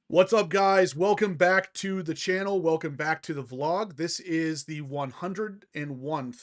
What's up, guys? Welcome back to the channel. Welcome back to the vlog. This is the 101st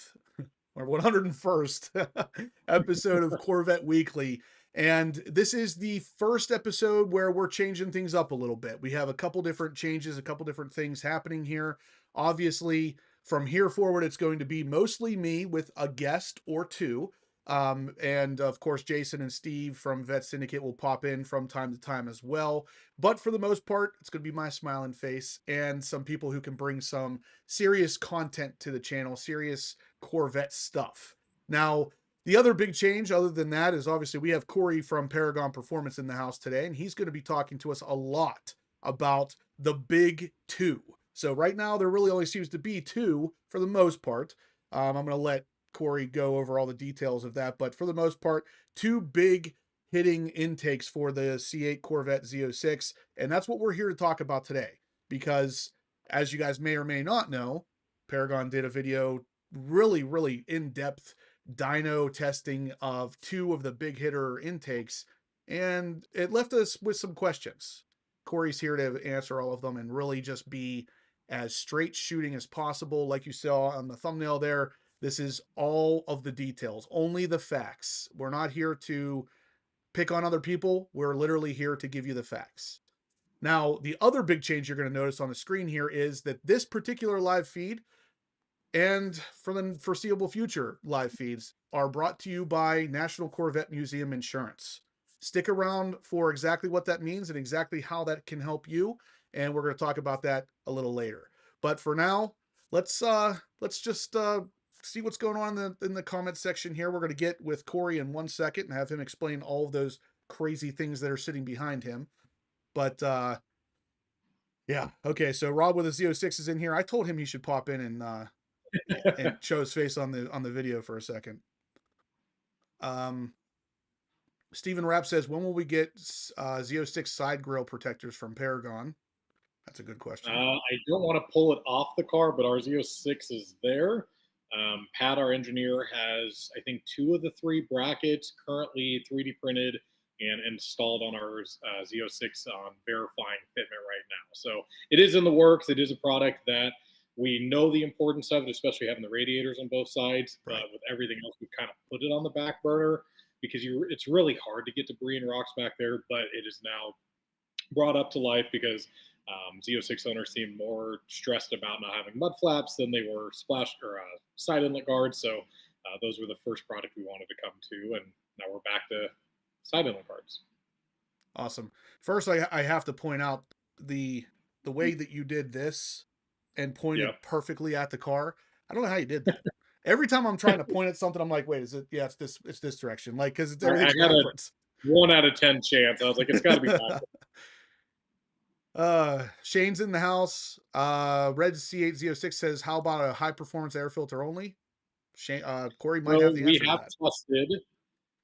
or 101st episode of Corvette Weekly. And this is the first episode where we're changing things up a little bit. We have a couple different changes, a couple different things happening here. Obviously, from here forward, it's going to be mostly me with a guest or two. And of course, Jason and Steve from Vet Syndicate will pop in from time to time as well. But for the most part, it's going to be my smiling face and some people who can bring some serious content to the channel, serious Corvette stuff. Now, the other big change other than that is obviously we have Korey from Paragon Performance in the house today, and he's going to be talking to us a lot about the big two. So right now there really only seems to be two for the most part. I'm going to let Korey go over all the details of that, but for the most part, two big hitting intakes for the C8 Corvette Z06, and that's what we're here to talk about today. Because as you guys may or may not know, Paragon did a video really in-depth dyno testing of two of the big hitter intakes, and it left us with some questions. Korey's here to answer all of them and really just be as straight shooting as possible. Like you saw on the thumbnail there, this is all of the details, only the facts. We're not here to pick on other people. We're literally here to give you the facts. Now, the other big change you're going to notice on the screen here is that this particular live feed and for the foreseeable future live feeds are brought to you by National Corvette Museum Insurance. Stick around for exactly what that means and exactly how that can help you, and we're going to talk about that a little later. But for now, let's just see what's going on in the comment section here. We're going to get with Korey in 1 second and have him explain all of those crazy things that are sitting behind him. But yeah, okay. So Rob with a Z06 is in here. I told him he should pop in and show his face on the video for a second. Stephen Rapp says, when will we get Z06 side grille protectors from Paragon? That's a good question. I don't want to pull it off the car, but our Z06 is there. Pat, our engineer, has, I think, 2 of the 3 brackets currently 3D printed and installed on our Z06 on verifying fitment right now. So it is in the works. It is a product that we know the importance of it, especially having the radiators on both sides. Right. With everything else, we've kind of put it on the back burner because it's really hard to get debris and rocks back there, but it is now brought up to life because Z06 owners seem more stressed about not having mud flaps than they were splash or side inlet guards. So those were the first product we wanted to come to, and now we're back to side inlet guards. Awesome. First, I have to point out the way that you did this and pointed perfectly at the car. I don't know how you did that. Every time I'm trying to point at something, I'm like, wait, is it? Yeah, it's this direction. Like, because everything's I got backwards. a 1 out of 10 chance. I was like, it's got to be backwards. Shane's in the house. Red C8 Z06 says, how about a high performance air filter only? Shane, Korey might have the answer to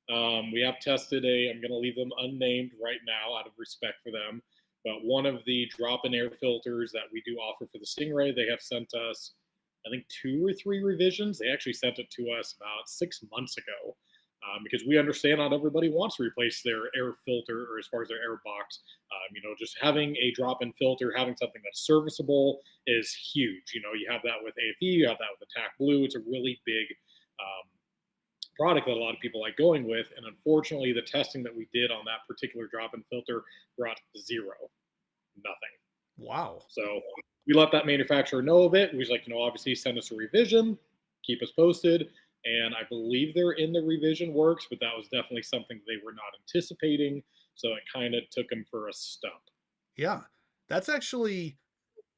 that. We have tested I'm going to leave them unnamed right now out of respect for them. But one of the drop-in air filters that we do offer for the Stingray, they have sent us, I think, 2 or 3 revisions. They actually sent it to us about 6 months ago because we understand not everybody wants to replace their air filter or as far as their air box. Just having a drop-in filter, having something that's serviceable is huge. You have that with AFE, you have that with the TAC Blue. It's a really big product that a lot of people like going with, and unfortunately the testing that we did on that particular drop-in filter brought 0, nothing. Wow. So we let that manufacturer know of it. We was like, obviously send us a revision, keep us posted, and I believe they're in the revision works, but that was definitely something they were not anticipating, so it kind of took them for a stump. Yeah, that's actually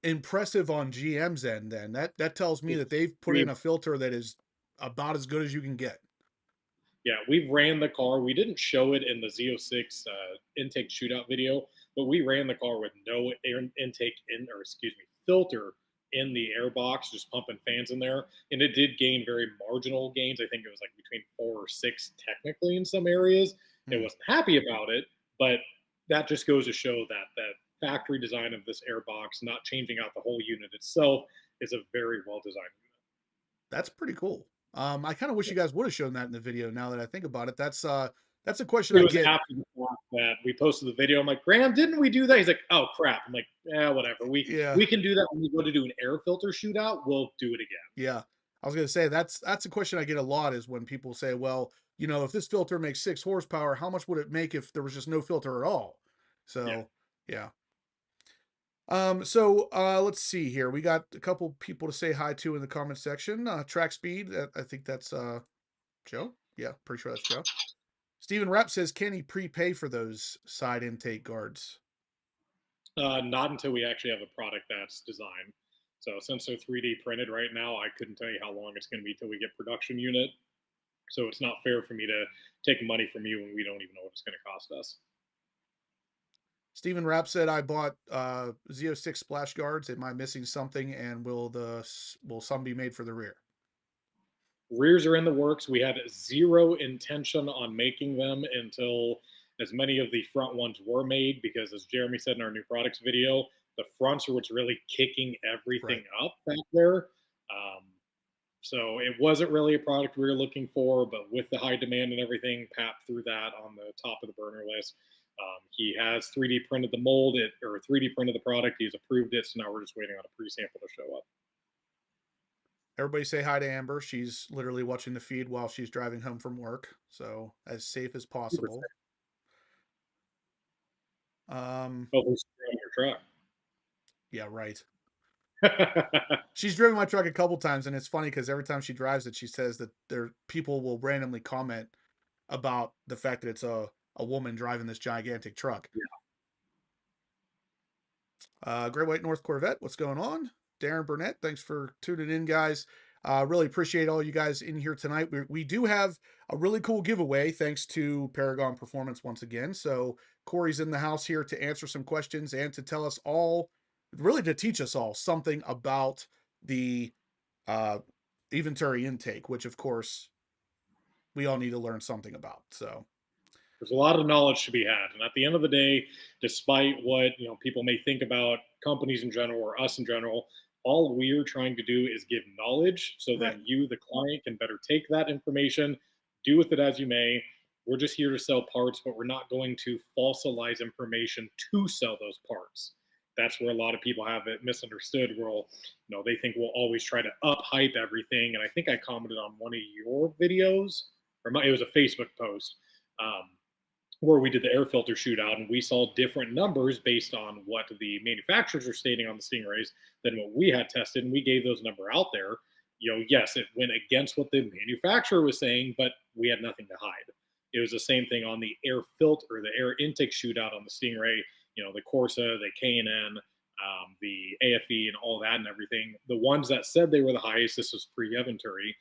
impressive on GM's end. Then that tells me that they've put in a filter that is about as good as you can get. Yeah, we've ran the car. We didn't show it in the Z06 intake shootout video, but we ran the car with no air intake filter in the air box, just pumping fans in there. And it did gain very marginal gains. I think it was like between 4 or 6 technically in some areas. It wasn't happy about it, but that just goes to show that that factory design of this air box, not changing out the whole unit itself, is a very well designed unit. That's pretty cool. I kind of wish you guys would have shown that in the video now that I think about it. That's That's a question It I was get. after the fact that we posted the video. I'm like, Graham, didn't we do that? He's like, oh crap. I'm like, yeah, whatever. Yeah. We can do that when we go to do an air filter shootout. We'll do it again. Yeah. I was going to say that's a question I get a lot is when people say, well, you know, if this filter makes 6 horsepower, how much would it make if there was just no filter at all? Yeah. So, yeah. Let's see here. We got a couple people to say hi to in the comment section. Track speed, I think that's Joe. Yeah, pretty sure that's Joe. Steven Rapp says, can he prepay for those side intake guards? Not until we actually have a product that's designed. So since they're 3D printed right now, I couldn't tell you how long it's going to be till we get production unit. So it's not fair for me to take money from you when we don't even know what it's going to cost us. Steven Rapp said, I bought Z06 splash guards. Am I missing something? And will some be made for the rear? Rears are in the works. We had zero intention on making them until as many of the front ones were made, because as Jeremy said in our new products video, the fronts are what's really kicking everything up back there. So it wasn't really a product we were looking for, but with the high demand and everything, Pat threw that on the top of the burner list. He has 3D printed the mold, or 3D printed the product. He's approved it, so now we're just waiting on a pre-sample to show up. Everybody say hi to Amber. She's literally watching the feed while she's driving home from work, so as safe as possible. Hopefully she's driving your truck. Yeah, right. She's driven my truck a couple times, and it's funny because every time she drives it, she says that people will randomly comment about the fact that it's a woman driving this gigantic truck. Yeah. Great White North Corvette, what's going on? Darren Burnett, thanks for tuning in, guys. Really appreciate all you guys in here tonight. We do have a really cool giveaway thanks to Paragon Performance once again. So Corey's in the house here to answer some questions and to tell us all, really to teach us all something about the Eventuri intake, which of course we all need to learn something about. So there's a lot of knowledge to be had, and at the end of the day, despite what people may think about companies in general or us in general, all we're trying to do is give knowledge so that you, the client, can better take that information, do with it as you may. We're just here to sell parts, but we're not going to falsifize information to sell those parts. That's where a lot of people have it misunderstood. Well, they think we'll always try to up-hype everything. And I think I commented on one of your videos, or it was a Facebook post, where we did the air filter shootout, and we saw different numbers based on what the manufacturers are stating on the Stingrays than what we had tested, and we gave those number out there. Yes, it went against what the manufacturer was saying, but we had nothing to hide. It was the same thing on the air filter, or the air intake shootout on the Stingray. The Corsa, the K&N, the AFE, and all that and everything. The ones that said they were the highest, this was pre-Eventuri,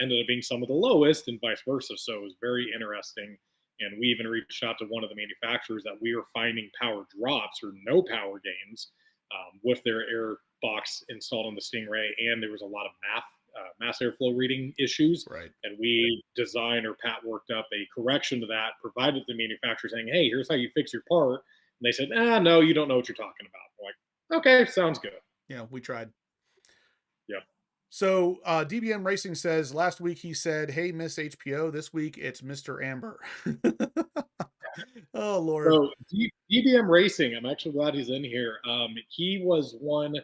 ended up being some of the lowest, and vice versa. So it was very interesting. And we even reached out to one of the manufacturers that we were finding power drops or no power gains with their air box installed on the Stingray, and there was a lot of mass airflow reading issues. Right. And we designed, or Pat worked up a correction to that, provided the manufacturer saying, hey, here's how you fix your part. And they said, no, you don't know what you're talking about. We're like, okay, sounds good. Yeah, we tried. Yep. So DBM Racing says, last week he said, hey, Miss HPO. This week it's Mr. Amber. Oh, Lord. So DBM Racing, I'm actually glad he's in here. He was one,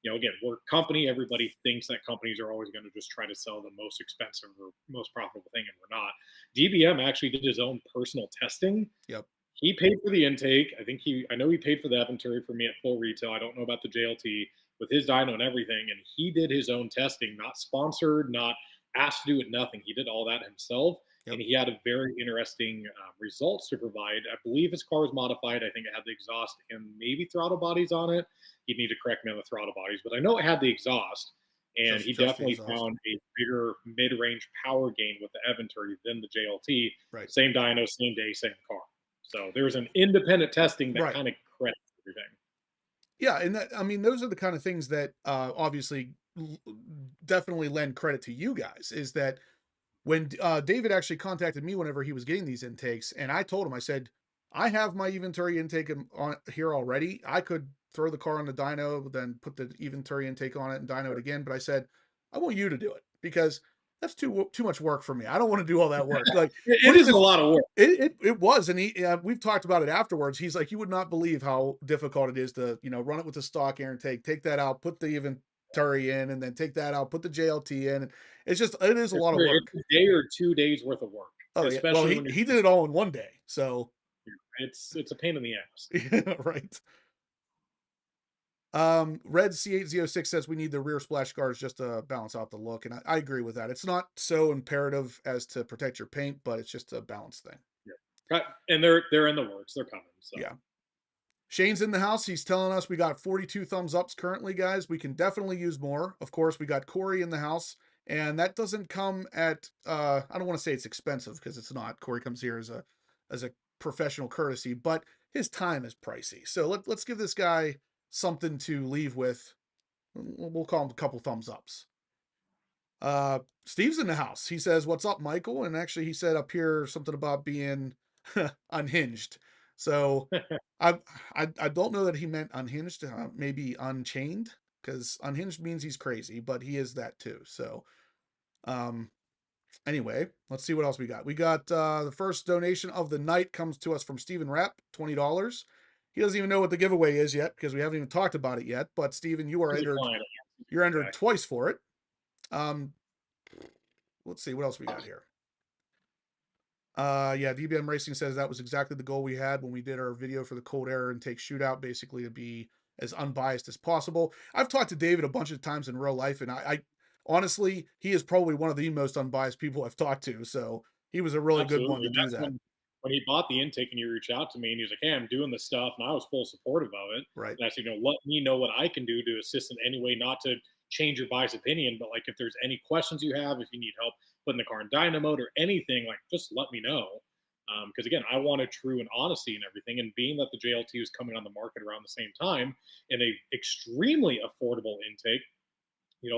again, we're a company. Everybody thinks that companies are always going to just try to sell the most expensive or most profitable thing, and we're not. DBM actually did his own personal testing. Yep. He paid for the intake. I know he paid for the Eventuri for me at full retail. I don't know about the JLT with his dyno and everything. And he did his own testing, not sponsored, not asked to do it, nothing. He did all that himself. Yep. And he had a very interesting results to provide. I believe his car was modified. I think it had the exhaust and maybe throttle bodies on it. He'd need to correct me on the throttle bodies, but I know it had the exhaust. And he definitely found a bigger mid-range power gain with the Eventuri than the JLT. Right. Same dyno, same day, same car. So there was an independent testing that kind of credits everything. Yeah, and those are the kind of things that obviously definitely lend credit to you guys. Is that when David actually contacted me whenever he was getting these intakes, and I told him, I said, I have my Eventuri intake on here already. I could throw the car on the dyno, then put the Eventuri intake on it and dyno it again. But I said, I want you to do it because that's too much work for me. I don't want to do all that work. Like It putting is a this, lot of work. it was, and we've talked about it afterwards. He's like, you would not believe how difficult it is to run it with the stock air intake, take that out, put the Eventuri in, and then take that out, put the JLT in. It is a lot of It's work. a day or 2 days worth of work, Oh yeah, well especially when he did it all in one day, so it's a pain in the ass. yeah, right. Red C8 Z06 says we need the rear splash guards just to balance out the look, and I agree with that. It's not so imperative as to protect your paint, but it's just a balance thing. Yeah. And they're in the works. They're coming. So Yeah. Shane's in the house. He's telling us we got 42 thumbs ups currently, guys. We can definitely use more. Of course, we got Korey in the house, and that doesn't come at I don't want to say it's expensive because it's not. Korey comes here as a professional courtesy, but his time is pricey. So let's give this guy something to leave with. We'll call him a couple thumbs ups. Steve's in the house. He says, "What's up, Michael?" And actually, he said up here something about being unhinged. So I, I don't know that he meant unhinged. Maybe unchained, because unhinged means he's crazy, but he is that too. So um, anyway, let's see what else we got. We got the first donation of the night comes to us from Steven Rapp, $20. He doesn't even know what the giveaway is yet because we haven't even talked about it yet. But Steven, you are entered. You're entered twice for it. Let's see what else we got here. Yeah, DBM Racing says that was exactly the goal we had when we did our video for the cold air intake shootout, basically to be as unbiased as possible. I've talked to David a bunch of times in real life, and I honestly, he is probably one of the most unbiased people I've talked to. So he was a really good one to do that. When he bought the intake and you reached out to me and he was like, "Hey, I'm doing this stuff," and I was full supportive of it. Right. And I said, let me know what I can do to assist in any way, not to change your biased opinion, but like if there's any questions you have, if you need help putting the car in dyno mode or anything, like just let me know. Because again, I wanted true and honesty and everything. And being that the JLT was coming on the market around the same time in a extremely affordable intake,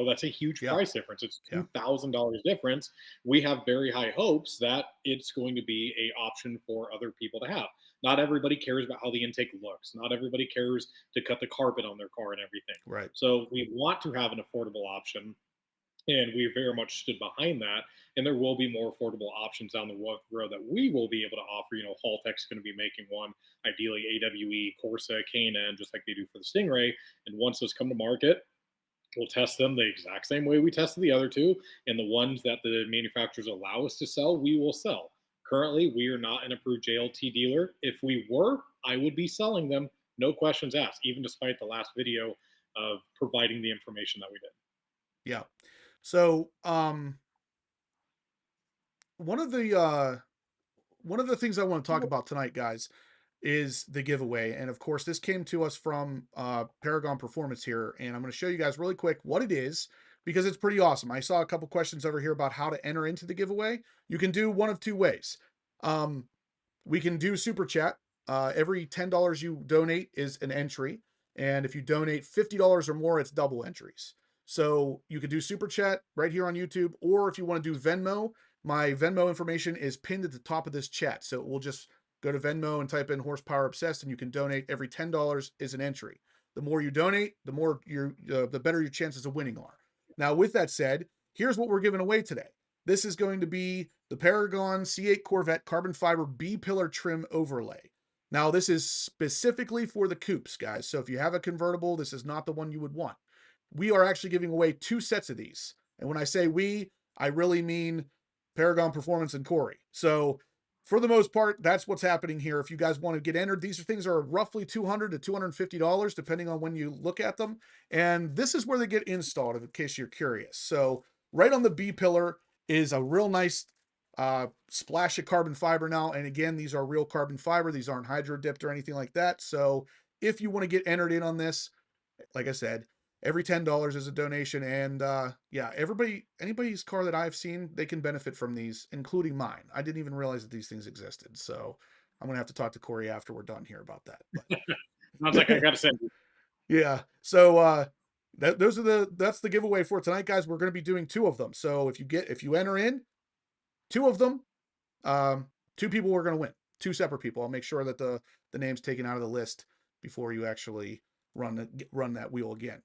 that's a huge price difference. It's $2,000 difference. We have very high hopes that it's going to be a option for other people to have. Not everybody cares about how the intake looks. Not everybody cares to cut the carpet on their car and everything. Right. So we want to have an affordable option. And we very much stood behind that. And there will be more affordable options down the road that we will be able to offer. Haltech's going to be making one, ideally AWE, Corsa, K&N, just like they do for the Stingray. And once those come to market, we'll test them the exact same way we tested the other two. And the ones that the manufacturers allow us to sell, we will sell. Currently, we are not an approved JLT dealer. If we were, I would be selling them, no questions asked, even despite the last video of providing the information that we did. Yeah. So one of the things I want to talk about tonight, guys, is the giveaway. And of course, this came to us from Paragon Performance here. And I'm going to show you guys really quick what it is because it's pretty awesome. I saw a couple questions over here about how to enter into the giveaway. You can do one of two ways. We can do super chat. Every $10 you donate is an entry. And if you donate $50 or more, it's double entries. So you could do super chat right here on YouTube, or if you want to do Venmo, my Venmo information is pinned at the top of this chat. So we'll just go to Venmo and type in horsepower obsessed, and you can donate. Every $10 is an entry. The more you donate, the more the better your chances of winning are. Now, with that said, here's what we're giving away today. This is going to be the Paragon C8 Corvette carbon fiber B-pillar trim overlay. Now, this is specifically for the coupes, guys. So if you have a convertible, this is not the one you would want. We are actually giving away 2 sets of these. And when I say we, I really mean Paragon Performance and Korey. So for the most part, that's what's happening here. If you guys want to get entered, these things are roughly $200 to $250, depending on when you look at them. And this is where they get installed, in case you're curious. So right on the B pillar is a real nice splash of carbon fiber now. And again, these are real carbon fiber. These aren't hydro dipped or anything like that. So if you want to get entered in on this, like I said, every $10 is a donation. And yeah, anybody's car that I've seen, they can benefit from these, including mine. I didn't even realize that these things existed. So I'm going to have to talk to Korey after we're done here about that. But sounds like I got to send you. Yeah. So that's the giveaway for tonight, guys. We're going to be doing 2 of them. So if you enter in 2 of them, 2 people are going to win. 2 separate people. I'll make sure that the name's taken out of the list before you actually run that wheel again.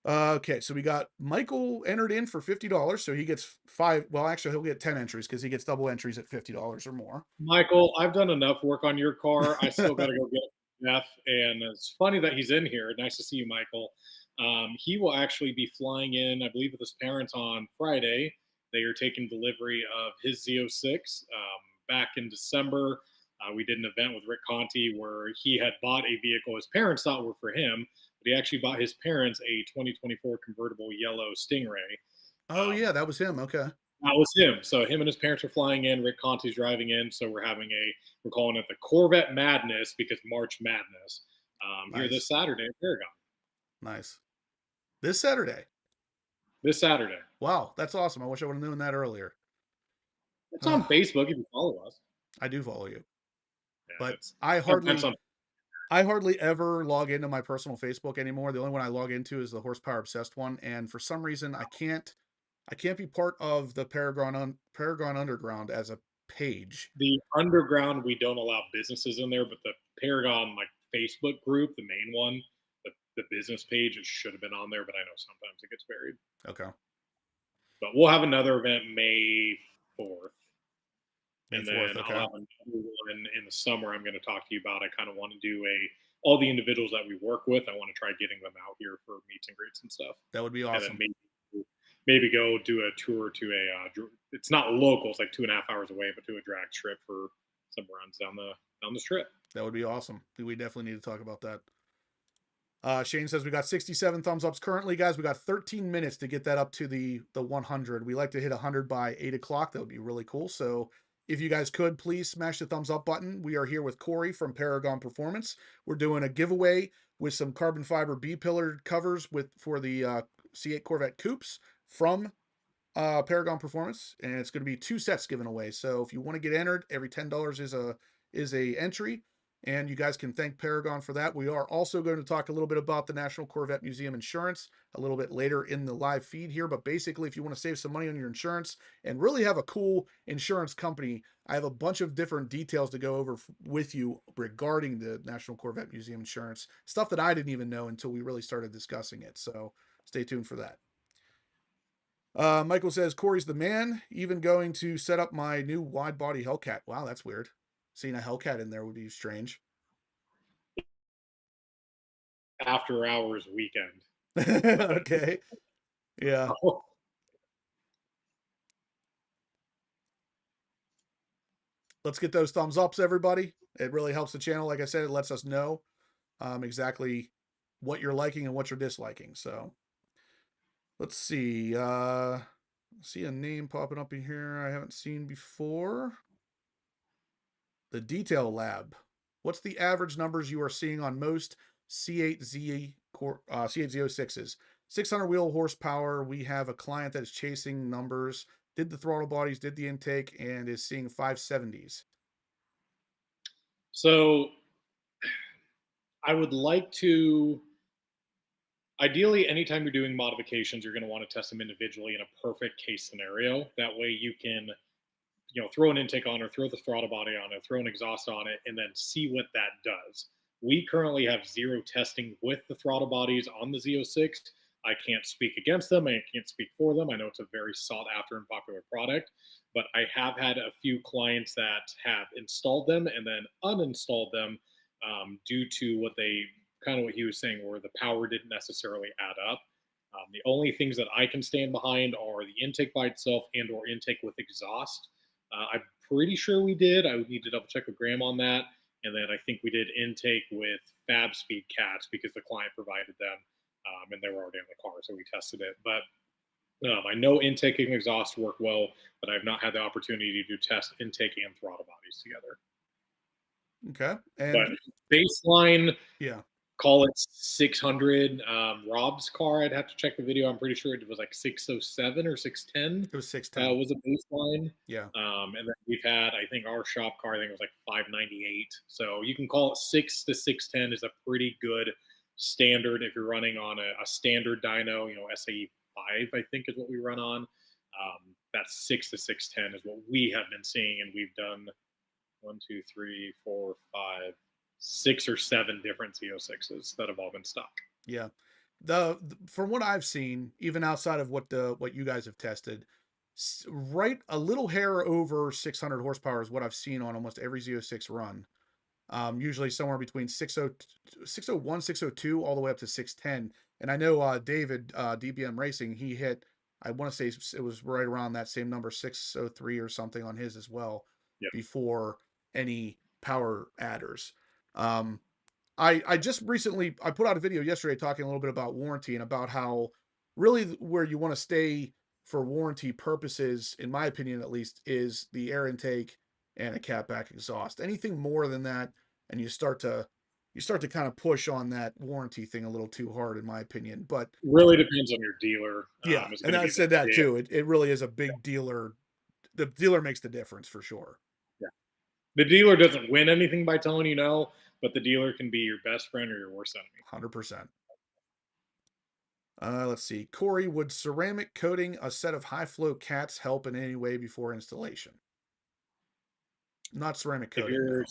Okay, so we got Michael entered in for $50, so he gets 5 well, actually, he'll get 10 entries because he gets double entries at $50 or more. Michael, I've done enough work on your car. I still got to go get Jeff, and it's funny that he's in here. Nice to see you, Michael. He will actually be flying in, I believe, with his parents on Friday. They are taking delivery of his Z06. Back in December, we did an event with Rick Conti where he had bought a vehicle his parents thought were for him, but he actually bought his parents a 2024 convertible yellow Stingray. Oh, Um, yeah, that was him, okay. that was him. So him and his parents are flying in. Rick Conti's driving in. So we're calling it the Corvette Madness because March Madness here this Nice, Saturday at Paragon. nice. This Saturday? This Saturday. Wow, that's awesome. I wish I would've known that earlier. It's on Facebook if you follow us. I do follow you, Yeah, but it's I events hardly on. I hardly ever log into my personal Facebook anymore. The only one I log into is the horsepower obsessed one, and for some reason I can't be part of the Paragon Underground as a page. The underground, we don't allow businesses in there, but the Paragon like Facebook group, the main one, the business page, it should have been on there, but I know sometimes it gets buried. Okay. But we'll have another event May 4th. May And 4th, then I'll okay. have another one in the summer I'm going to talk to you about. I kind of want to do all the individuals that we work with. I want to try getting them out here for meets and greets and stuff, That would be and then awesome. maybe go do a tour to it's not local, it's like 2.5 hours away, but to a drag strip for some runs down the strip. That would be awesome. We definitely need to talk about that. Shane says we got 67 thumbs ups currently, guys. We got 13 minutes to get that up to the 100. We like to hit 100 by 8 o'clock. That would be really cool. So if you guys could please smash the thumbs up button. We are here with Korey from Paragon Performance. We're doing a giveaway with some carbon fiber B pillar covers for the C8 Corvette coupes from Paragon Performance, and it's going to be 2 sets given away. So if you want to get entered, every $10 is a entry, and you guys can thank Paragon for that. We are also going to talk a little bit about the National Corvette Museum insurance a little bit later in the live feed here. But basically, if you want to save some money on your insurance and really have a cool insurance company, I have a bunch of different details to go over with you regarding the National Corvette Museum insurance, stuff that I didn't even know until we really started discussing it. So stay tuned for that. Michael says Corey's the man, even going to set up my new wide body Hellcat. Wow, that's weird. Seeing a Hellcat in there would be strange. After hours weekend. Okay. Yeah. Let's get those thumbs ups, everybody. It really helps the channel. Like I said, it lets us know exactly what you're liking and what you're disliking. So let's see. See a name popping up in here I haven't seen before. The Detail Lab. What's the average numbers you are seeing on most C8 C8 Z06s? 600 wheel horsepower. We have a client that is chasing numbers, did the throttle bodies, did the intake, and is seeing 570s. So I would like to. Ideally, anytime you're doing modifications, you're going to want to test them individually in a perfect case scenario. That way, you can throw an intake on or throw the throttle body on it, throw an exhaust on it, and then see what that does. We currently have zero testing with the throttle bodies on the Z06. I can't speak against them. I can't speak for them. I know it's a very sought after and popular product, but I have had a few clients that have installed them and then uninstalled them due to what he was saying, where the power didn't necessarily add up. The only things that I can stand behind are the intake by itself and or intake with exhaust. I'm pretty sure we did. I would need to double check with Graham on that. And then I think we did intake with Fab Speed cats because the client provided them, and they were already on the car, so we tested it. But I know intake and exhaust work well, but I've not had the opportunity to test intake and throttle bodies together. Okay. But And baseline, yeah, call it 600. Rob's car, I'd have to check the video. I'm pretty sure it was like 607 or 610. it was 610. Was a baseline. Yeah. And then we've had, I think our shop car, I think it was like 598. So you can call it 6 to 610 is a pretty good standard if you're running on a standard dyno, SAE 5, I think is what we run on. That's 6 to 610 is what we have been seeing. And we've done 1, 2, 3, 4, 5, 6 or 7 different Z06s that have all been stock. Yeah. From what I've seen, even outside of what you guys have tested, right a little hair over 600 horsepower is what I've seen on almost every Z06 run. Usually somewhere between 601, 602, all the way up to 610. And I know David, DBM Racing, he hit, I want to say it was right around that same number, 603 or something on his as well, Yep. before any power adders. Um, I just recently I put out a video yesterday talking a little bit about warranty and about how really where you want to stay for warranty purposes, in my opinion at least, is the air intake and a catback exhaust. Anything more than that, and you start to kind of push on that warranty thing a little too hard, in my opinion. But Really depends on your dealer. yeah, Is and going to I be the said that big. too. It really is a big dealer. The dealer makes the difference for sure. Yeah. The dealer doesn't win anything by telling you no, but the dealer can be your best friend or your worst enemy. 100%. Let's see. Korey, would ceramic coating a set of high flow cats help in any way before installation? Not ceramic If coating, you're no.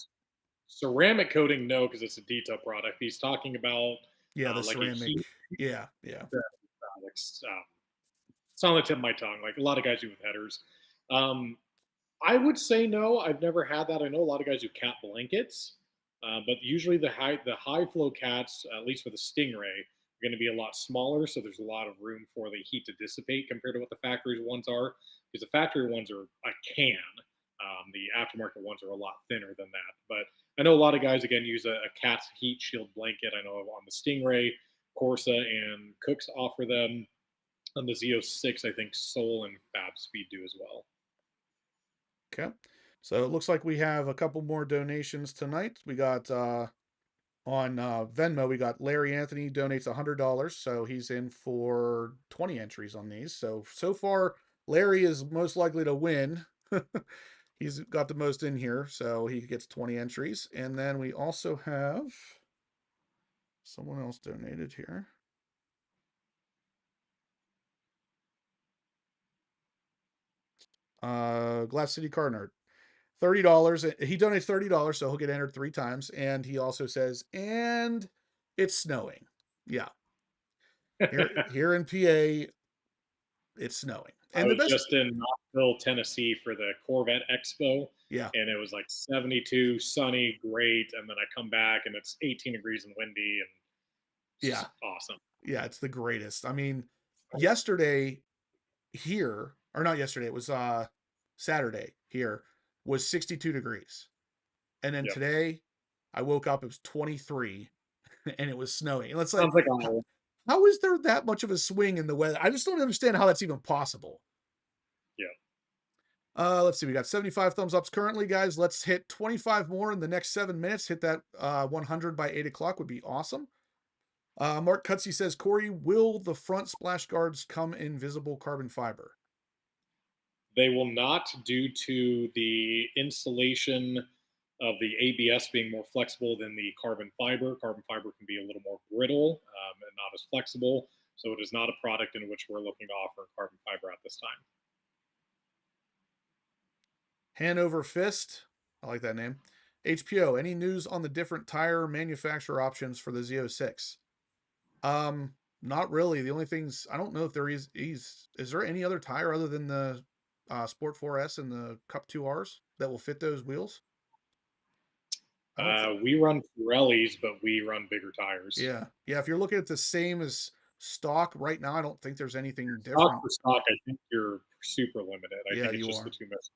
ceramic coating, no, because it's a detail product. He's talking about Yeah, the like a ceramic. heat Yeah, yeah. products. It's on the tip of my tongue. Like a lot of guys do with headers. Um, I would say no. I've never had that. I know a lot of guys do cat blankets, but usually the high flow cats, at least for the Stingray, are going to be a lot smaller. So there's a lot of room for the heat to dissipate compared to what the factory ones are. Because the factory ones are a can. The aftermarket ones are a lot thinner than that. But I know a lot of guys again use a cat's heat shield blanket. I know on the Stingray, Corsa, and Cooks offer them. On the Z06, I think Soul and Fab Speed do as well. Okay. So it looks like we have a couple more donations tonight. We got on Venmo, we got Larry Anthony donates $100. So he's in for 20 entries on these. So far, Larry is most likely to win. He's got the most in here, so he gets 20 entries. And then we also have someone else donated here. Glass City Car Nerd. $30. He donates $30, so he'll get entered 3 times. And he also says, and it's snowing. Yeah. Here in PA, it's snowing. I And the was best, just in Knoxville, Tennessee for the Corvette Expo, yeah, and it was like 72, sunny, great. And then I come back and it's 18 degrees and windy, and it's yeah, just awesome. yeah, it's the greatest. I mean, yesterday here, or not yesterday, it was Saturday here, was 62 degrees. And then Yep. today I woke up, it was 23 and it was snowing. And it's like, Sounds like how is there that much of a swing in the weather? I just don't understand how that's even possible. yeah. Let's see. We got 75 thumbs ups currently, guys. Let's hit 25 more in the next 7 minutes. Hit that 100 by 8 o'clock would be awesome. Mark Cutsey says, Korey, will the front splash guards come in visible carbon fiber? They will not, due to the insulation of the ABS being more flexible than the carbon fiber. Carbon fiber can be a little more brittle and not as flexible. So it is not a product in which we're looking to offer carbon fiber at this time. Hanover Fist. I like that name. HPO, any news on the different tire manufacturer options for the Z06? Not really. The only things I don't know if there is there any other tire other than the Sport 4S and the Cup 2Rs that will fit those wheels? I don't think. We run Pirellis, but we run bigger tires. Yeah. Yeah, if you're looking at the same as stock right now, I don't think there's anything Stock different. for stock, I think you're super limited. I Yeah, think it's you just the are. two missions.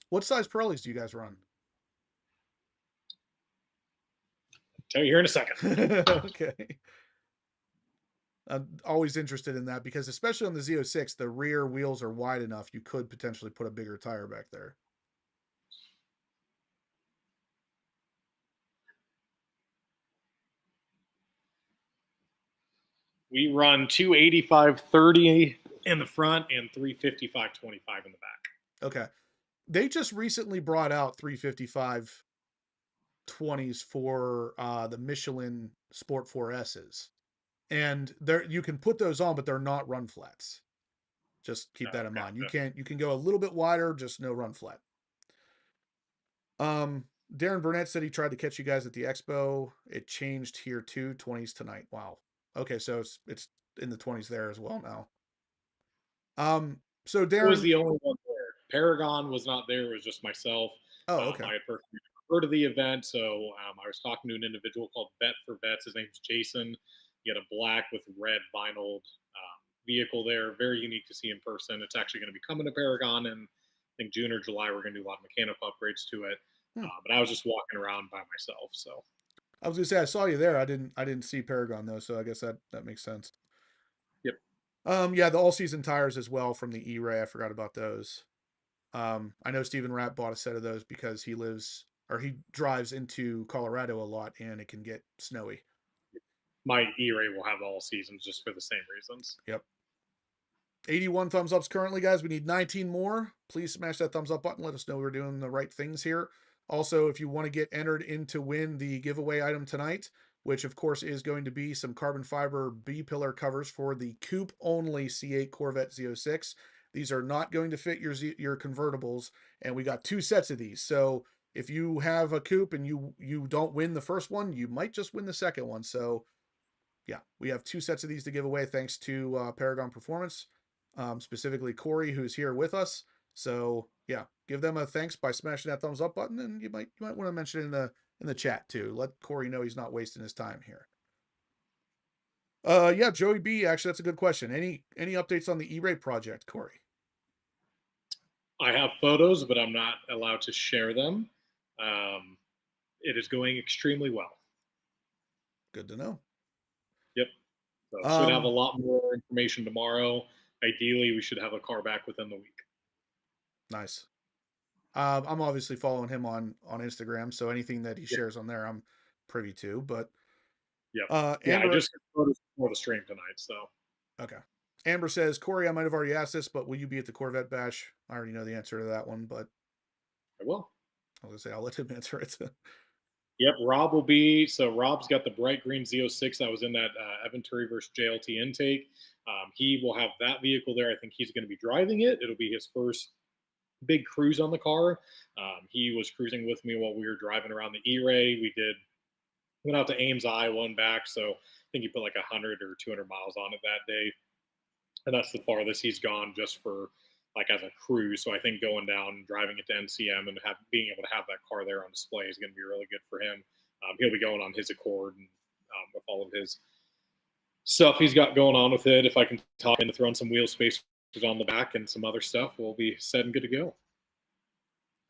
What size Pirellis do you guys run? Tell you here in a second. Okay. I'm always interested in that because especially on the Z06, the rear wheels are wide enough you could potentially put a bigger tire back there. We run 285/30 in the front and 355/25 in the back. Okay. They just recently brought out 355 20s for the Michelin Sport 4S's. And there you can put those on, but they're not run flats. Just keep that in Okay. mind. You can go a little bit wider, just no run flat. Darren Burnett said he tried to catch you guys at the expo. It changed here too, 20s tonight. Wow. Okay, so it's in the 20s there as well now. So I was Darren, the only one there. Paragon was not there. It was just myself. oh, okay. I had personally heard of the event, so I was talking to an individual called Vet for Vets. His name's Jason. He had a black with red vinyl vehicle there. Very unique to see in person. It's actually going to be coming to Paragon in I think June or July. We're going to do a lot of mechanical upgrades to it. Hmm. But I was just walking around by myself. So I was gonna say I saw you there. I didn't see Paragon though, so I guess that makes sense. yep. Yeah, the all season tires as well from the E-Ray. I forgot about those. I know Steven Rapp bought a set of those because he drives into Colorado a lot and it can get snowy. My E-Ray will have all seasons just for the same reasons. Yep. 81 thumbs ups currently, guys. We need 19 more. Please smash that thumbs up button. Let us know we're doing the right things here. Also, if you want to get entered in to win the giveaway item tonight, which of course is going to be some carbon fiber B-pillar covers for the coupe only C8 Corvette Z06. These are not going to fit your convertibles, and we got 2 sets of these. So if you have a coupe and you don't win the first one, you might just win the second one. So yeah, we have 2 sets of these to give away thanks to Paragon Performance, specifically Korey, who's here with us. So yeah, give them a thanks by smashing that thumbs up button, and you might want to mention it in the chat too. Let Korey know he's not wasting his time here. Yeah, Joey B. Actually, that's a good question. Any updates on the E-Ray project, Korey? I have photos, but I'm not allowed to share them. Um, it is going extremely well. Good to know. Yep. So should have a lot more information tomorrow. Ideally, we should have a car back within the week. Nice. I'm obviously following him on Instagram, so anything that he Yep. shares on there, I'm privy to. But Yep. Yeah, I Amber, just got photos before the stream tonight. So okay. Amber says, Korey, I might have already asked this, but will you be at the Corvette Bash? I already know the answer to that one, but I will. I was gonna say I'll let him answer it. Yep. Rob will be. So Rob's got the bright green Z06 that was in that Eventuri versus JLT intake. He will have that vehicle there. I think he's going to be driving it. It'll be his first big cruise on the car. He was cruising with me while we were driving around the E-Ray. Went out to Ames, Iowa, and back. So I think he put like 100 or 200 miles on it that day, and that's the farthest he's gone just for like as a cruise. So I think going down and driving it to NCM and being able to have that car there on display is going to be really good for him. He'll be going on his Accord and with all of his stuff he's got going on with it. If I can talk and throw in some wheel space on the back and some other stuff, we'll be set and good to go.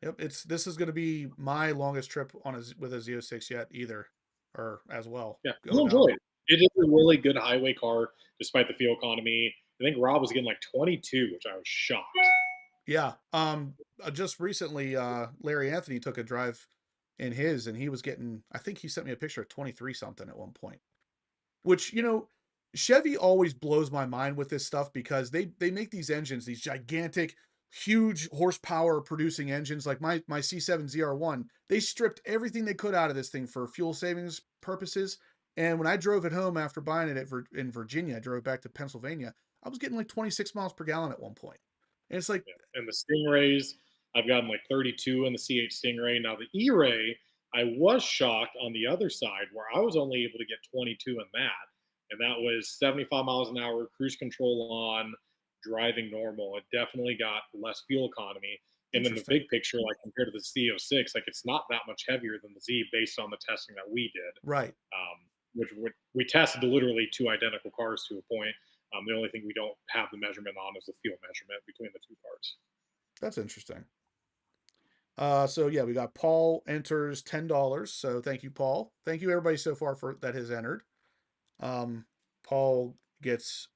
Yep, this is going to be my longest trip with a Z06 yet either, or as well. Yeah, you'll Going enjoy out. it. It is a really good highway car, despite the fuel economy. I think Rob was getting like 22, which I was shocked. Yeah. Just recently, Larry Anthony took a drive in his, and he was getting. I think he sent me a picture of 23 something at one point. Which Chevy always blows my mind with this stuff because they make these engines, these gigantic, huge horsepower producing engines like my C7 ZR1. They stripped everything they could out of this thing for fuel savings purposes. And when I drove it home after buying it in Virginia, I drove back to Pennsylvania. I was getting like 26 miles per gallon at one point. And it's like, Yeah. And the Stingrays, I've gotten like 32 in the C8 Stingray. Now the E-Ray, I was shocked on the other side where I was only able to get 22 in that. And that was 75 miles an hour, cruise control on, driving normal. It definitely got less fuel economy. And in the interesting. big picture, like compared to the Z06, like it's not that much heavier than the Z based on the testing that we did. Right. Which we tested literally 2 identical cars to a point. The only thing we don't have the measurement on is the fuel measurement between the 2 cars. That's interesting. So yeah, we got Paul enters $10. So thank you, Paul. Thank you everybody so far for that has entered. Paul gets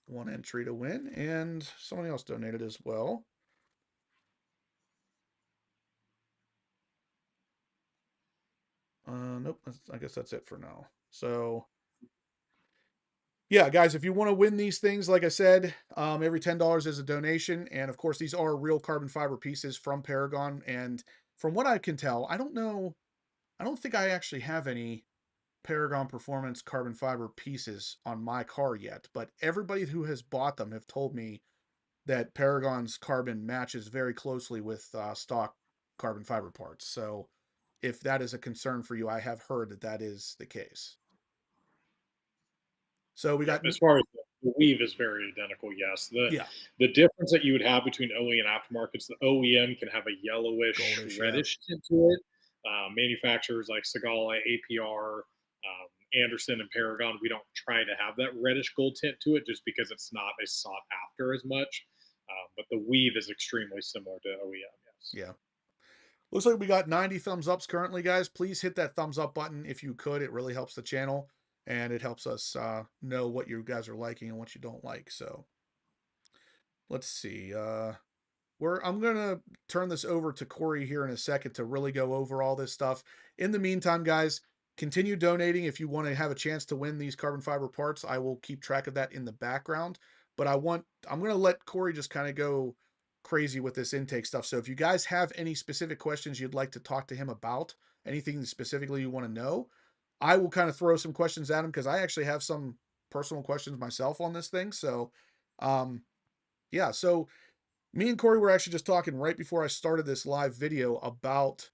1 entry to win, and somebody else donated as well. Nope, I guess that's it for now. So yeah, guys, if you want to win these things, like I said, every $10 is a donation. And of course, these are real carbon fiber pieces from Paragon. And from what I can tell, I don't think I actually have any Paragon Performance carbon fiber pieces on my car yet, but everybody who has bought them have told me that Paragon's carbon matches very closely with stock carbon fiber parts. So if that is a concern for you, I have heard that that is the case. So we Yeah, got, as far as the weave is very identical, yes. yeah, The difference that you would have between OE and aftermarkets, the OEM can have a yellowish, goldish, yeah. reddish tint to it. Manufacturers like Segala, APR, Anderson, and Paragon, we don't try to have that reddish gold tint to it just because it's not as sought after as much. But the weave is extremely similar to OEM, yes. Yeah. Looks like we got 90 thumbs ups currently, guys. Please hit that thumbs up button if you could. It really helps the channel and it helps us know what you guys are liking and what you don't like. So let's see. I'm gonna turn this over to Korey here in a second to really go over all this stuff. In the meantime, guys, continue donating if you want to have a chance to win these carbon fiber parts. I will keep track of that in the background, but I'm gonna let Korey just kind of go crazy with this intake stuff. So if you guys have any specific questions you'd like to talk to him about, anything specifically you want to know, I will kind of throw some questions at him because I actually have some personal questions myself on this thing. So, um, yeah, so me and Korey were actually just talking right before I started this live video about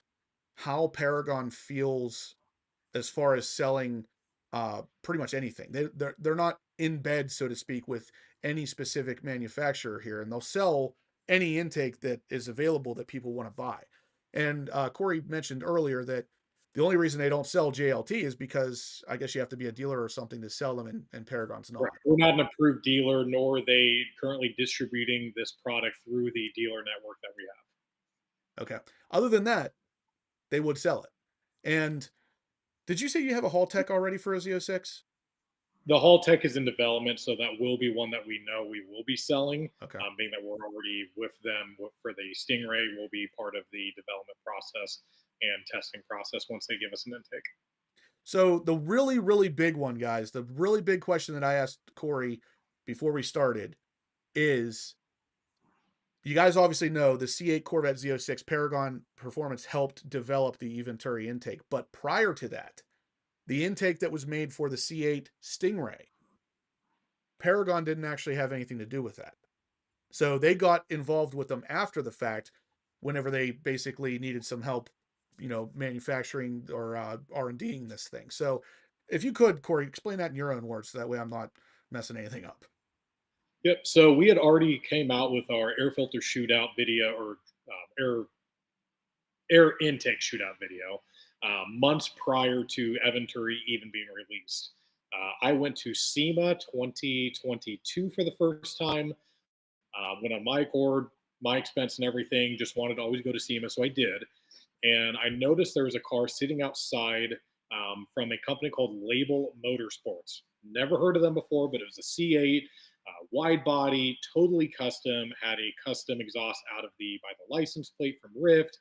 how Paragon feels as far as selling pretty much anything. They're not in bed, so to speak, with any specific manufacturer here, and they'll sell any intake that is available that people want to buy. And Korey mentioned earlier that the only reason they don't sell JLT is because I guess you have to be a dealer or something to sell them, and Paragon's Right. not. We're not an approved dealer, nor are they currently distributing this product through the dealer network that we have. Okay. Other than that, they would sell it. And did you say you have a Hall Tech already for a Z06? The Hall Tech is in development, so that will be one that we know we will be selling. Okay. Being that we're already with them for the Stingray, will be part of the development process and testing process once they give us an intake. So the really, really big one, guys, the really big question that I asked Korey before we started is, you guys obviously know the C8 Corvette Z06 Paragon Performance helped develop the Eventuri intake. But prior to that, the intake that was made for the C8 Stingray, Paragon didn't actually have anything to do with that. So they got involved with them after the fact whenever they basically needed some help, manufacturing or R&Ding this thing. So if you could, Korey, explain that in your own words, so that way I'm not messing anything up. Yep. So we had already came out with our air filter shootout video, or air intake shootout video, months prior to Eventuri even being released. I went to SEMA 2022 for the first time. Went on my accord, my expense and everything. Just wanted to always go to SEMA, so I did. And I noticed there was a car sitting outside from a company called Label Motorsports. Never heard of them before, but it was a C8, wide body, totally custom, had a custom exhaust out of by the license plate from Rift,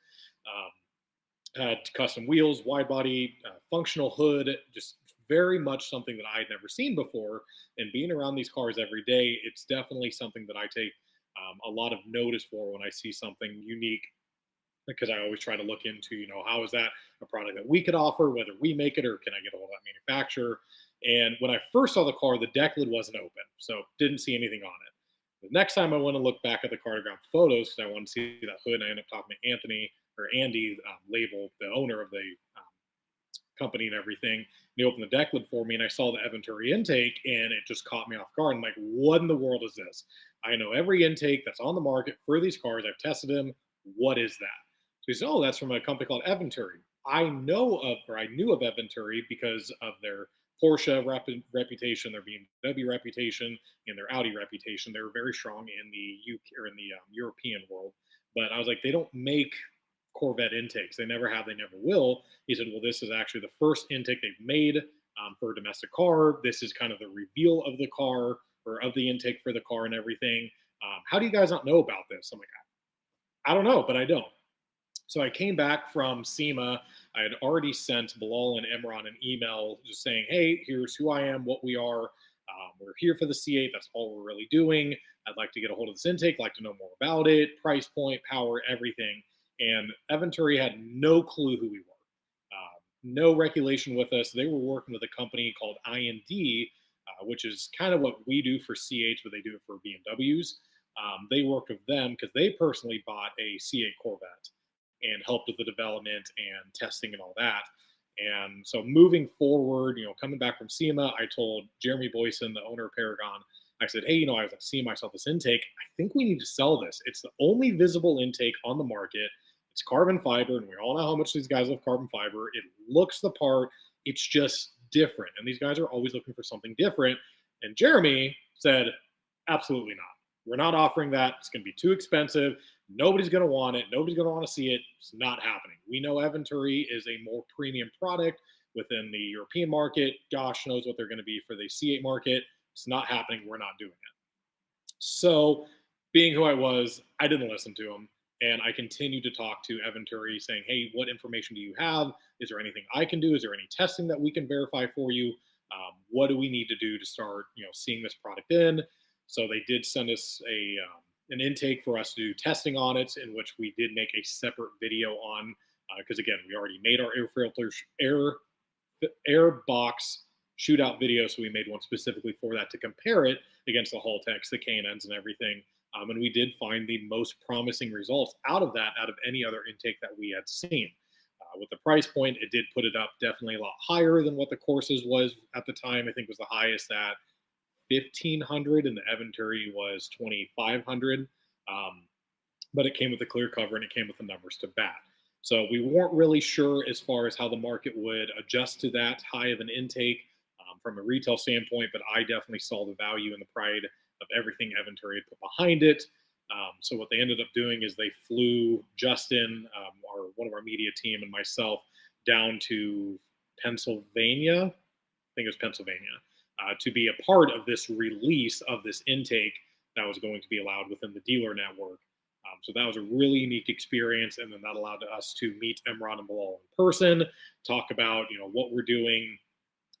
had custom wheels, wide body, functional hood, just very much something that I'd never seen before. And being around these cars every day, it's definitely something that I take a lot of notice for when I see something unique, because I always try to look into, how is that a product that we could offer, whether we make it or can I get a hold of that manufacturer. And when I first saw the car, the deck lid wasn't open, so didn't see anything on it. The next time I went to look back at the car to grab photos, because I wanted to see that hood, and I ended up talking to Andy, Label, the owner of the company and everything. And he opened the deck lid for me, and I saw the Eventuri intake, and it just caught me off guard. I'm like, what in the world is this? I know every intake that's on the market for these cars. I've tested them. What is that? So he said, oh, that's from a company called Eventuri. I knew of Eventuri because of their Porsche reputation, their BMW reputation, and their Audi reputation. They were very strong in the UK, or in the European world. But I was like, they don't make Corvette intakes. They never have. They never will. He said, well, this is actually the first intake they've made for a domestic car. This is kind of the reveal of the car, or of the intake for the car and everything. How do you guys not know about this? I'm like, I don't know, but I don't. So I came back from SEMA. I had already sent Bilal and Imran an email just saying, hey, here's who I am, what we are. We're here for the C8. That's all we're really doing. I'd like to get a hold of this intake, like to know more about it, price point, power, everything. And Eventuri had no clue who we were. No regulation with us. They were working with a company called IND, which is kind of what we do for C8s, but they do it for BMWs. They work with them because they personally bought a C8 Corvette and helped with the development and testing and all that. And so moving forward, coming back from SEMA, I told Jeremy Boyson, the owner of Paragon, I said, hey, I was seeing myself this intake. I think we need to sell this. It's the only visible intake on the market. It's carbon fiber, and we all know how much these guys love carbon fiber. It looks the part. It's just different. And these guys are always looking for something different. And Jeremy said, absolutely not. We're not offering that. It's going to be too expensive. Nobody's going to want it. Nobody's going to want to see it. It's not happening. We know Eventuri is a more premium product within the European market. Gosh knows what they're going to be for the C8 market. It's not happening. We're not doing it. So being who I was, I didn't listen to him. And I continued to talk to Eventuri saying, hey, what information do you have? Is there anything I can do? Is there any testing that we can verify for you? What do we need to do to start, seeing this product in? So they did send us an intake for us to do testing on it, in which we did make a separate video on, because again, we already made our air filters, air box shootout video. So we made one specifically for that to compare it against the Haltex, the K&Ns and everything. And we did find the most promising results out of that, out of any other intake that we had seen. With the price point, it did put it up definitely a lot higher than what the Courses was at the time. I think was the highest at 1,500, and the Eventuri was 2,500. But it came with a clear cover, and it came with the numbers to bat. So we weren't really sure as far as how the market would adjust to that high of an intake from a retail standpoint, but I definitely saw the value and the pride of everything Eventuri had put behind it. So what they ended up doing is they flew Justin, one of our media team, and myself down to Pennsylvania. I think it was Pennsylvania, to be a part of this release of this intake that was going to be allowed within the dealer network. So that was a really unique experience, and then that allowed us to meet Emron and Bilal in person, talk about what we're doing.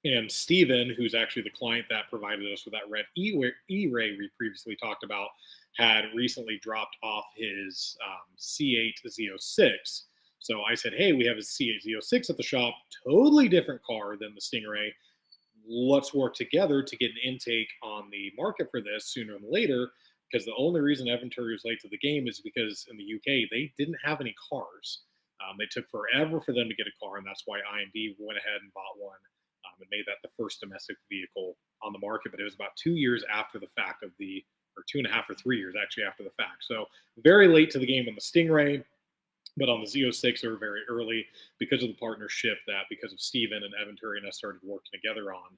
And Steven, who's actually the client that provided us with that red E-Ray we previously talked about, had recently dropped off his C8 Z06. So I said, hey, we have a C8 Z06 at the shop, totally different car than the Stingray. Let's work together to get an intake on the market for this sooner than later, because the only reason Eventuri was late to the game is because in the UK, they didn't have any cars. They took forever for them to get a car, and that's why IND went ahead and bought one. And made that the first domestic vehicle on the market, but it was about 2 years after the fact or 2.5 or 3 years actually after the fact. So very late to the game on the Stingray, but on the Z06 they were very early because of the partnership because of Steven and Eventuri and us started working together on.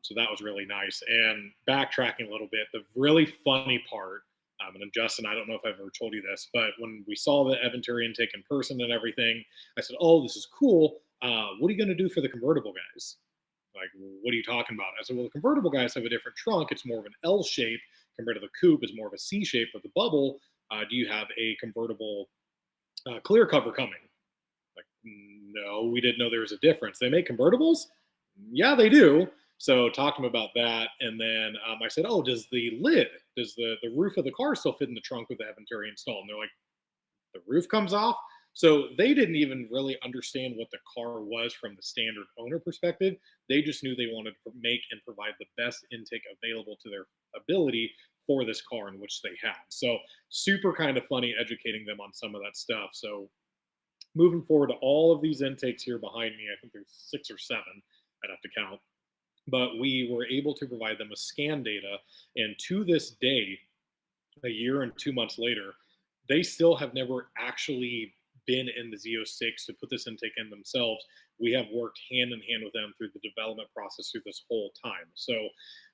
So that was really nice. And backtracking a little bit, the really funny part, and Justin, I don't know if I've ever told you this, but when we saw the Eventuri intake in person and everything, I said, oh, this is cool. What are you going to do for the convertible guys? Like, what are you talking about? I said, well, the convertible guys have a different trunk. It's more of an L shape compared to the coupe is more of a C shape with the bubble. Do you have a convertible clear cover coming? Like, no, we didn't know there was a difference. They make convertibles? Yeah, they do. So talk to them about that. And then I said, oh, does the roof of the car still fit in the trunk with the Eventuri installed? And they're like, the roof comes off? So they didn't even really understand what the car was from the standard owner perspective. They just knew they wanted to make and provide the best intake available to their ability for this car in which they had. So super kind of funny educating them on some of that stuff. So moving forward to all of these intakes here behind me, I think there's 6 or 7, I'd have to count. But we were able to provide them with scan data. And to this day, a year and 2 months later, they still have never actually been in the Z06 to put this intake in themselves. We have worked hand in hand with them through the development process through this whole time. So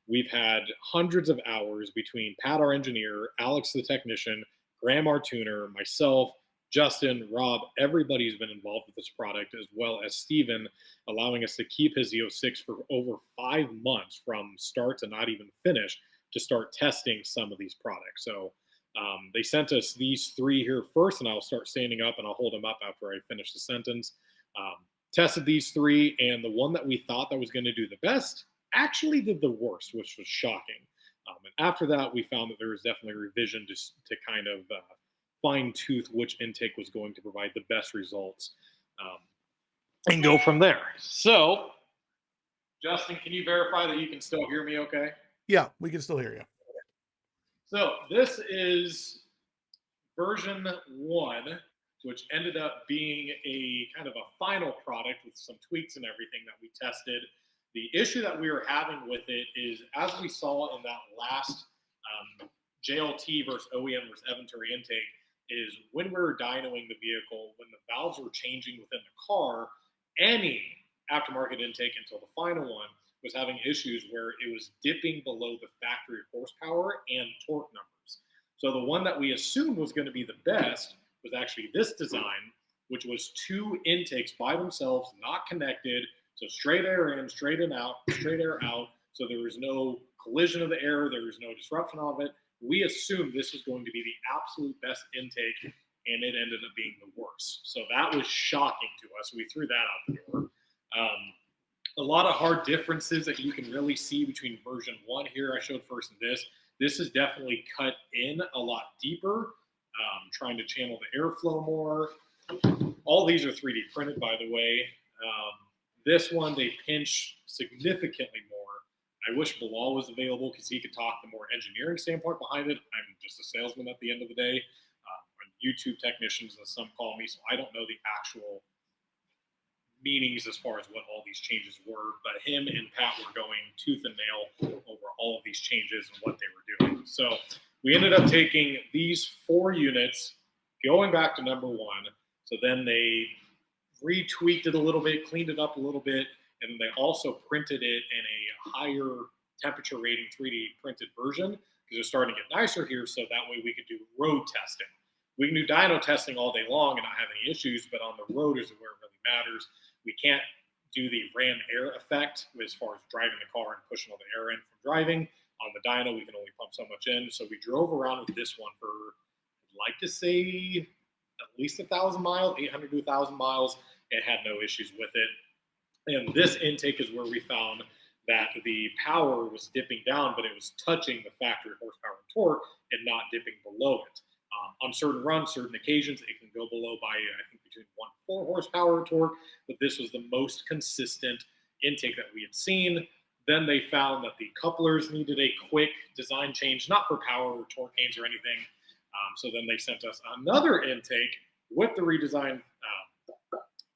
we've had hundreds of hours between Pat, our engineer, Alex, the technician, Graham, our tuner, myself, Justin, Rob, everybody's been involved with this product, as well as Steven, allowing us to keep his Z06 for over 5 months from start to not even finish to start testing some of these products. So they sent us these 3 here first, and I'll start standing up and I'll hold them up after I finish the sentence. Tested these 3, and the one that we thought that was going to do the best actually did the worst, which was shocking. And after that, we found that there was definitely a revision to kind of fine-tooth which intake was going to provide the best results and go from there. So, Justin, can you verify that you can still hear me okay? Yeah, we can still hear you. So this is version 1 which ended up being a kind of a final product with some tweaks and everything that we tested. The issue that we were having with it is, as we saw in that last JLT versus OEM versus Eventuri intake, is when we were dynoing the vehicle, when the valves were changing within the car, any aftermarket intake until the final one was having issues where it was dipping below the factory horsepower and torque numbers. So the one that we assumed was going to be the best was actually this design, which was two intakes by themselves, not connected. So straight air in, straight in out, straight air out. So there was no collision of the air. There was no disruption of it. We assumed this was going to be the absolute best intake, and it ended up being the worst. So that was shocking to us. We threw that out the door. A lot of hard differences that you can really see between version 1 here I showed first and this. This is definitely cut in a lot deeper, trying to channel the airflow more. All these are 3D printed, by the way. This one, they pinch significantly more. I wish Bilal was available because he could talk the more engineering standpoint behind it. I'm just a salesman at the end of the day. YouTube technicians, as some call me, so I don't know the actual meanings as far as what all these changes were, but him and Pat were going tooth and nail over all of these changes and what they were doing. So we ended up taking these 4 units, going back to number 1. So then they retweaked it a little bit, cleaned it up a little bit, and they also printed it in a higher temperature rating 3D printed version because it's starting to get nicer here, so that way we could do road testing. We can do dyno testing all day long and not have any issues, but on the road is where it really matters. We can't do the ram air effect as far as driving the car and pushing all the air in from driving. On the dyno, we can only pump so much in. So we drove around with this one for, I'd like to say, at least 1,000 miles, 800 to 1,000 miles. It had no issues with it. And this intake is where we found that the power was dipping down, but it was touching the factory horsepower and torque and not dipping below it. On certain runs, certain occasions, it can go below by, I think, between 1.4 horsepower torque, but this was the most consistent intake that we had seen. Then they found that the couplers needed a quick design change, not for power or torque gains or anything. So then they sent us another intake with the redesigned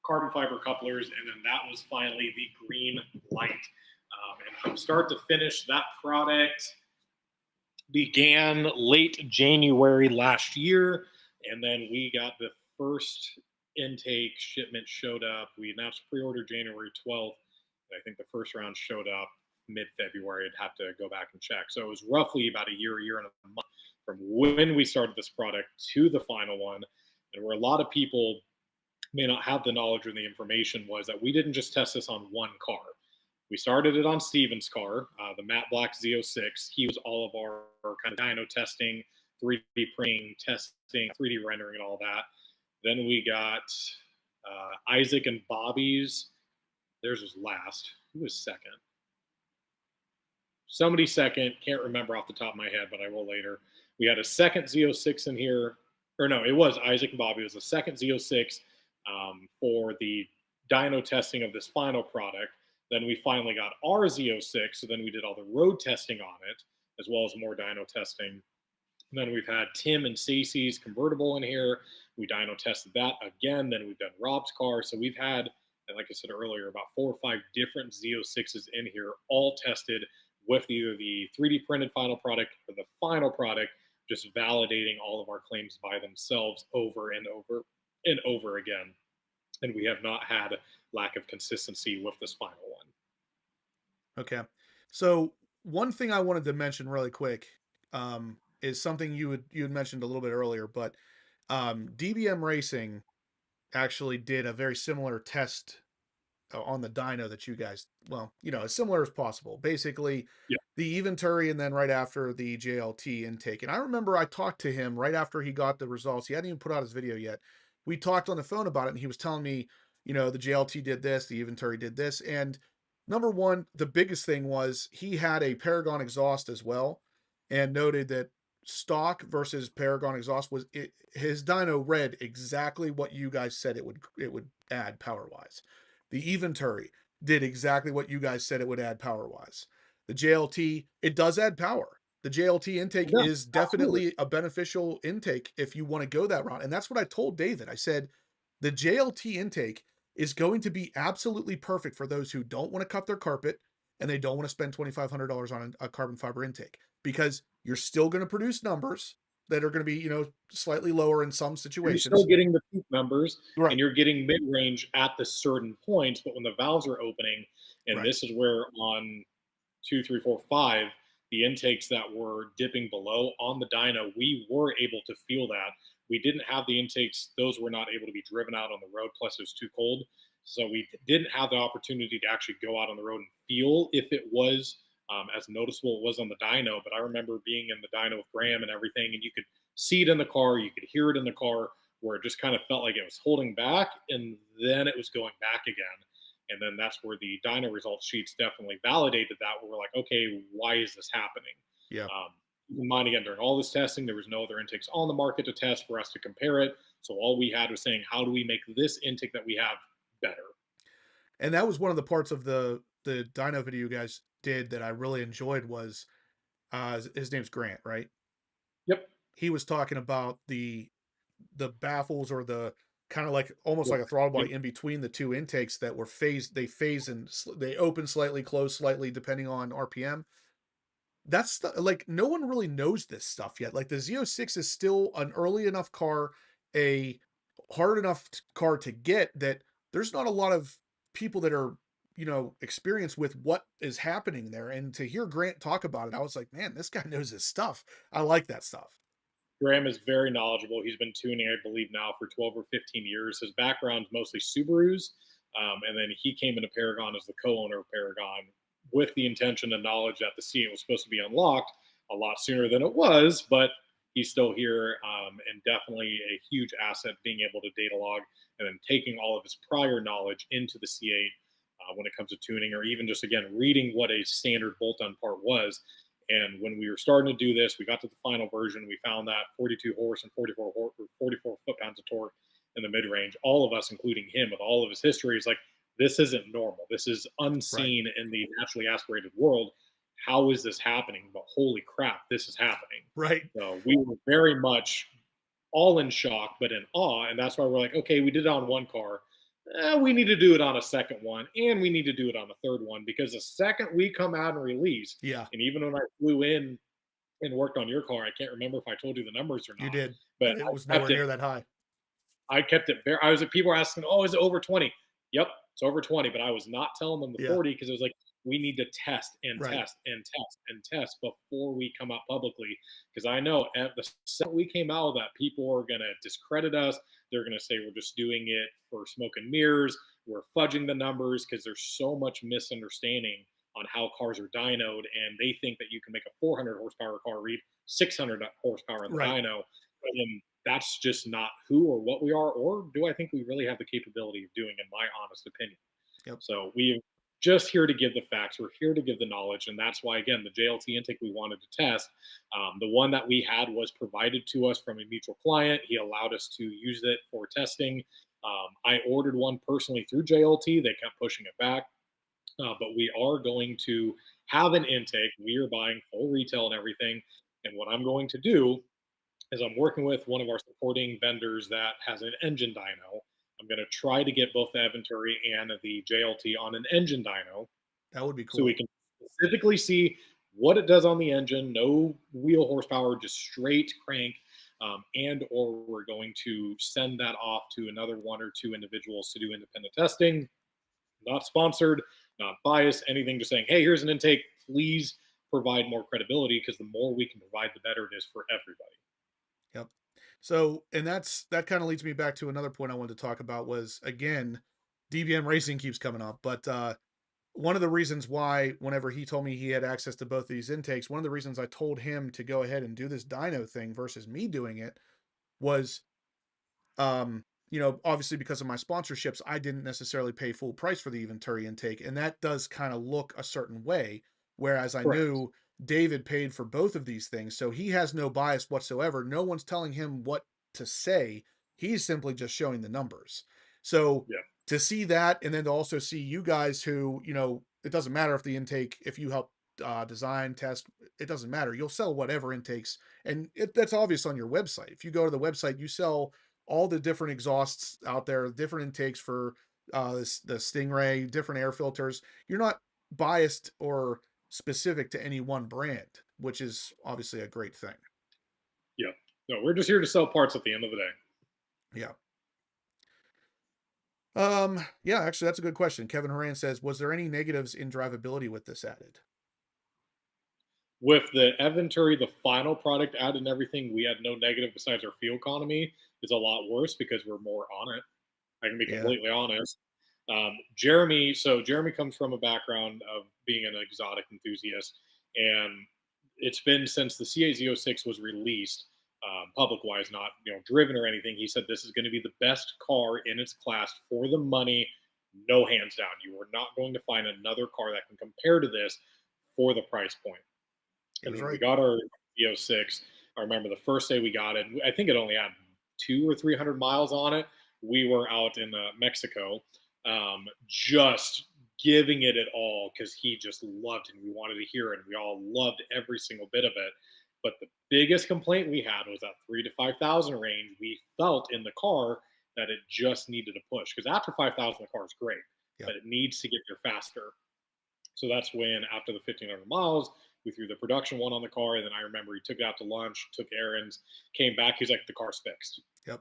carbon fiber couplers, and then that was finally the green light. And from start to finish, that product began late January last year, and then we got the first intake shipment showed up. We announced pre-order January 12th. I think the first round showed up mid-February. I'd have to go back and check. So it was roughly about a year and a month from when we started this product to the final one. And where a lot of people may not have the knowledge or the information was that we didn't just test this on one car. We started it on Steven's car, the matte black Z06. He was all of our kind of dyno testing, 3D printing, testing, 3D rendering, and all that. Then we got Isaac and Bobby's. Theirs was last. Who was second? Somebody second. Can't remember off the top of my head, but I will later. We had a second Z06 in here. Or no, it was Isaac and Bobby. It was the second Z06 for the dyno testing of this final product. Then we finally got our Z06, so then we did all the road testing on it, as well as more dyno testing. And then we've had Tim and Stacey's convertible in here. We dyno tested that again. Then we've done Rob's car. So we've had, like I said earlier, about 4 or 5 different Z06s in here, all tested with either the 3D printed final product or the final product, just validating all of our claims by themselves over and over and over again. And we have not had lack of consistency with this final one. Okay. So one thing I wanted to mention really quick is something you had mentioned a little bit earlier, but DBM Racing actually did a very similar test on the dyno that you guys, well, you know, as similar as possible. Basically, Yeah. the Eventuri and then right after the JLT intake. And I remember I talked to him right after he got the results. He hadn't even put out his video yet. We talked on the phone about it, and he was telling me, you know, the JLT did this, the Eventuri did this. And number one, the biggest thing was he had a Paragon exhaust as well, and noted that stock versus Paragon exhaust was his dyno read exactly what you guys said it would add power wise. The Eventuri did exactly what you guys said it would add power wise. The JLT, it does add power. The JLT intake Yeah, is absolutely. definitely a beneficial intake if you want to go that route. And that's what I told David. I said, the JLT intake is going to be absolutely perfect for those who don't want to cut their carpet and they don't want to spend $2,500 on a carbon fiber intake, because you're still going to produce numbers that are going to be, slightly lower in some You're still situations. getting the peak numbers and Right. you're getting mid range at the certain points, but when the valves are opening, and Right. this is where on 2, 3, 4, 5, the intakes that were dipping below on the dyno, we were able to feel that. We didn't have the intakes; those were not able to be driven out on the road. Plus, it was too cold, so we didn't have the opportunity to actually go out on the road and feel if it was as noticeable it was on the dyno. But I remember being in the dyno with Graham and everything, and you could see it in the car, you could hear it in the car, where it just kind of felt like it was holding back, and then it was going back again. And then that's where the dyno results sheets definitely validated that. Where we're like, okay, why is this happening? Yeah. Keep in mind, again, during all this testing, there was no other intakes on the market to test for us to compare it. So all we had was saying, how do we make this intake that we have better? And that was one of the parts of the dyno video you guys did that I really enjoyed was his name's Grant, right? Yep. He was talking about the baffles, or the kind of like almost Yep. like a throttle Yep. body in between the two intakes that were phased. They phase and they open slightly, close slightly, depending on RPM. That's like no one really knows this stuff yet. Like the Z06 is still an early enough car, a hard enough car to get, that there's not a lot of people that are, experienced with what is happening there. And to hear Grant talk about it, I was like, man, this guy knows his stuff. I like that stuff. Graham is very knowledgeable. He's been tuning, I believe, now for 12 or 15 years. His background's mostly Subarus. And then he came into Paragon as the co owner of Paragon with the intention and knowledge that the C8 was supposed to be unlocked a lot sooner than it was, but he's still here, and definitely a huge asset being able to data log and then taking all of his prior knowledge into the C8 when it comes to tuning, or even just, again, reading what a standard bolt on part was. And when we were starting to do this, we got to the final version. We found that 42 horse and 44 foot-pounds of torque in the mid-range. All of us, including him, with all of his history, is like, this isn't normal. This is Right. unseen in the naturally aspirated world. How is this happening? But holy crap, this is happening. Right. So we were very much all in shock, but in awe. And that's why we're like, okay, we did it on one car. We need to do it on a second one, and we need to do it on a third one, because the second we come out and release, Yeah, and even when I flew in and worked on your car, I can't remember if I told you the numbers or you not, did. but It was I kept nowhere it near that high. I kept it very. I was people were asking, "Oh, is it over 20?" Yep, it's over 20. But I was not telling them the Yeah. 40, because it was like, we need to test and Right. test and test and test before we come out publicly. Because I know at the second we came out with that, people are going to discredit us. They're going to say we're just doing it for smoke and mirrors. We're fudging the numbers, because there's so much misunderstanding on how cars are dynoed, and they think that you can make a 400 horsepower car read 600 horsepower in the Right. dyno. And that's just not who or what we are, or do I think we really have the capability of doing, in my honest opinion. Yep. So we're just here to give the facts. We're here to give the knowledge, and that's why, again, the JLT intake we wanted to test. The one that we had was provided to us from a mutual client. He allowed us to use it for testing. I ordered one personally through JLT. They kept pushing it back, but we are going to have an intake. We are buying full retail and everything. And what I'm going to do is I'm working with one of our supporting vendors that has an engine dyno. I'm going to try to get both the Eventuri and the JLT on an engine dyno, That would be so we cool. can specifically see what it does on the engine. No wheel horsepower, just straight crank. And or we're going to send that off to another one or two individuals to do independent testing. Not sponsored, not biased, anything. Just saying, hey, here's an intake. Please provide more credibility, because the more we can provide, the better it is for everybody. Yep. So, and that kind of leads me back to another point I wanted to talk about was, again, DBM Racing keeps coming up, but one of the reasons why, whenever he told me he had access to both of these intakes, one of the reasons I told him to go ahead and do this dyno thing versus me doing it was, obviously because of my sponsorships, I didn't necessarily pay full price for the Eventuri intake, and that does kind of look a certain way. Whereas I Correct. knew David paid for both of these things, so he has no bias whatsoever. No one's telling him what to say. He's simply just showing the numbers. So Yeah. to see that, and then to also see you guys who, it doesn't matter if the intake, if you help design, test, it doesn't matter. You'll sell whatever intakes, and that's obvious on your website. If you go to the website, you sell all the different exhausts out there, different intakes for the Stingray, different air filters. You're not biased or specific to any one brand, which is obviously a great thing. Yeah. No, we're just here to sell parts at the end of the day. Yeah. Yeah, actually, that's a good question. Kevin Horan says, was there any negatives in drivability with this added? With the Eventuri, the final product added and everything, we had no negative besides our fuel economy is a lot worse because we're more on it. I can be Yeah. completely honest. Jeremy comes from a background of being an exotic enthusiast, and it's been since the C8 Z06 was released, public wise, not driven or anything. He said this is going to be the best car in its class for the money, no hands down. You are not going to find another car that can compare to this for the price point. He And was when we right. got our Z06, I remember the first day we got it. I think it only had 200 or 300 miles on it. We were out in Mexico, just giving it all because he just loved it. And we wanted to hear it. And we all loved every single bit of it. But the biggest complaint we had was that 3 to 5,000 range. We felt in the car that it just needed a push because after 5,000, the car is great, Yep. but it needs to get there faster. So that's when, after the 1,500 miles, we threw the production one on the car. And then I remember he took it out to lunch, took errands, came back. He's like, the car's fixed. Yep.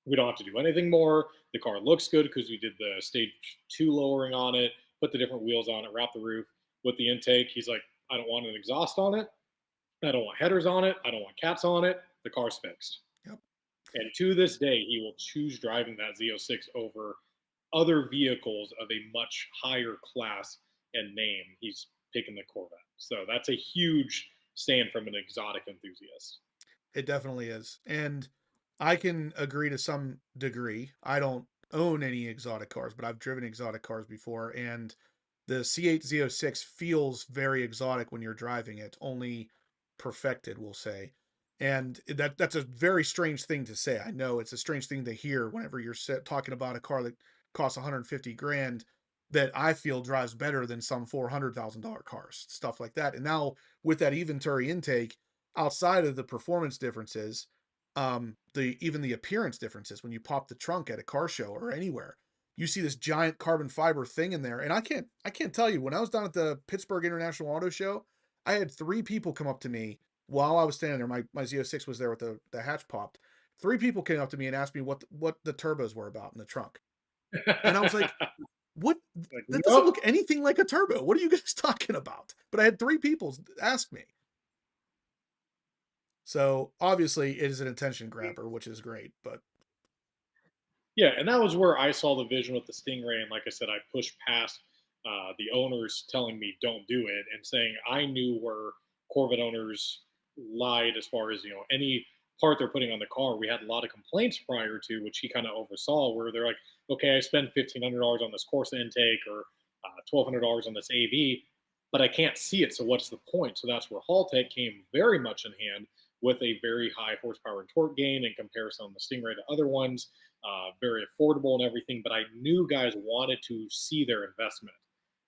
We don't have to do anything more. The car looks good because we did the stage 2 lowering on it, put the different wheels on it, wrapped the roof with the intake. He's like, I don't want an exhaust on it. I don't want headers on it. I don't want cats on it. The car's fixed. Yep. And to this day, he will choose driving that Z06 over other vehicles of a much higher class and name. He's picking the Corvette. So that's a huge stand from an exotic enthusiast. It definitely is. And I can agree to some degree. I don't own any exotic cars, but I've driven exotic cars before. And the C8 Z06 feels very exotic when you're driving it, only perfected, we'll say. And that's a very strange thing to say. I know it's a strange thing to hear whenever you're talking about a car that costs 150 grand that I feel drives better than some $400,000 cars, stuff like that. And now with that Eventuri intake, outside of the performance differences, even the appearance differences when you pop the trunk at a car show or anywhere, you see this giant carbon fiber thing in there. And I can't tell you, when I was down at the Pittsburgh International Auto Show, I had 3 people come up to me while I was standing there. My Z06 was there with the hatch popped. 3 people came up to me and asked me what the turbos were about in the trunk. And I was like, what? Like, That doesn't nope. look anything like a turbo. What are you guys talking about? But I had 3 people ask me. So obviously it is an attention grabber, which is great. But Yeah, and that was where I saw the vision with the Stingray. And like I said, I pushed past the owners telling me don't do it and saying I knew where Corvette owners lied as far as any part they're putting on the car. We had a lot of complaints prior to, which he kind of oversaw, where they're like, okay, I spent $1,500 on this Corsa intake or $1,200 on this AV, but I can't see it. So what's the point? So that's where Haltech came very much in hand with a very high horsepower and torque gain in comparison on the Stingray to other ones, very affordable and everything. But I knew guys wanted to see their investment.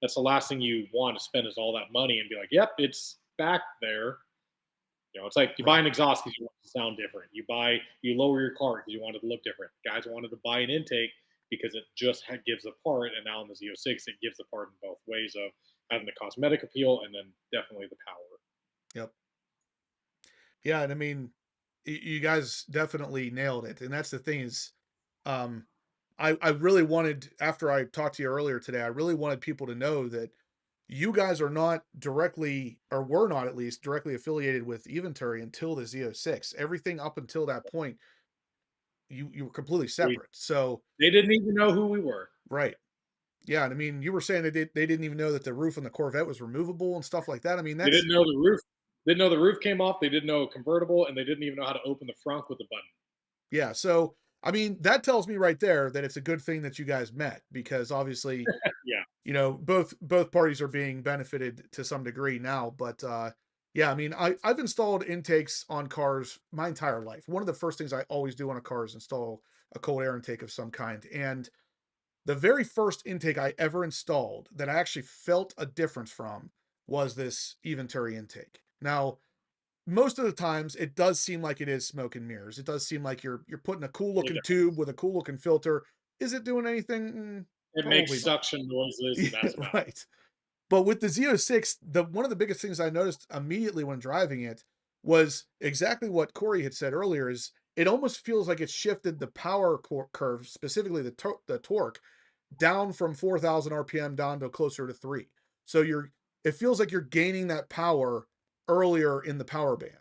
That's the last thing you want to spend is all that money and be like, yep, it's back there. It's like you buy right. an exhaust because you want it to sound different. You lower your car because you want it to look different. Guys wanted to buy an intake because it just gives a part, and now in the Z06, it gives a part in both ways of having the cosmetic appeal and then definitely the power. Yep. Yeah, and I mean, you guys definitely nailed it. And that's the thing is, um, I really wanted, after I talked to you earlier today, I really wanted people to know that you guys are not directly, or were not at least directly affiliated with Eventuri until the Z06. Everything up until that point, you were completely We separate. So They didn't even know who we were. right. Yeah, and I mean, you were saying they didn't even know that the roof on the Corvette was removable and stuff like that. I mean, They that's didn't know the roof. Didn't know the roof came off. They didn't know convertible, and they didn't even know how to open the front with the button. yeah. So I mean, that tells me right there that it's a good thing that you guys met, because obviously, Yeah, both parties are being benefited to some degree now. But yeah, I mean, I've installed intakes on cars my entire life. One of the first things I always do on a car is install a cold air intake of some kind. And the very first intake I ever installed that I actually felt a difference from was this Eventuri intake. Now, most of the times it does seem like it is smoke and mirrors. It does seem like you're putting a cool It looking does. tube with a cool looking filter. Is it doing anything? It Probably makes not. suction noises, and Yeah, that's about it. right. But with the Z06, the one of the biggest things I noticed immediately when driving it was exactly what Corey had said earlier is it almost feels like it's shifted the power curve, specifically the torque, down from 4,000 RPM down to closer to 3. So it feels like you're gaining that power earlier in the power band.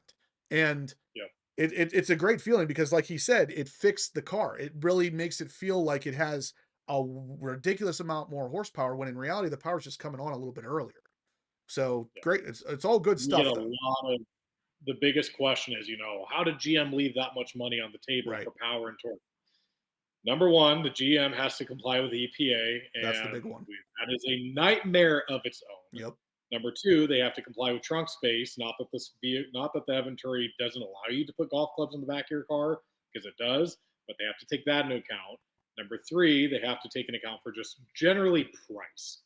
And Yeah. it's a great feeling because like he said, it fixed the car. It really makes it feel like it has a ridiculous amount more horsepower when in reality the power's just coming on a little bit earlier. So Yeah. great. It's all good We get stuff a though. lot of the biggest question is, how did GM leave that much money on the table Right. for power and torque? Number one, the GM has to comply with the EPA, That's the and big one. that is a nightmare of its own. Yep. Number two, they have to comply with trunk space. Not that the Eventuri doesn't allow you to put golf clubs in the back of your car, because it does, but they have to take that into account. Number three, they have to take into account for just generally price.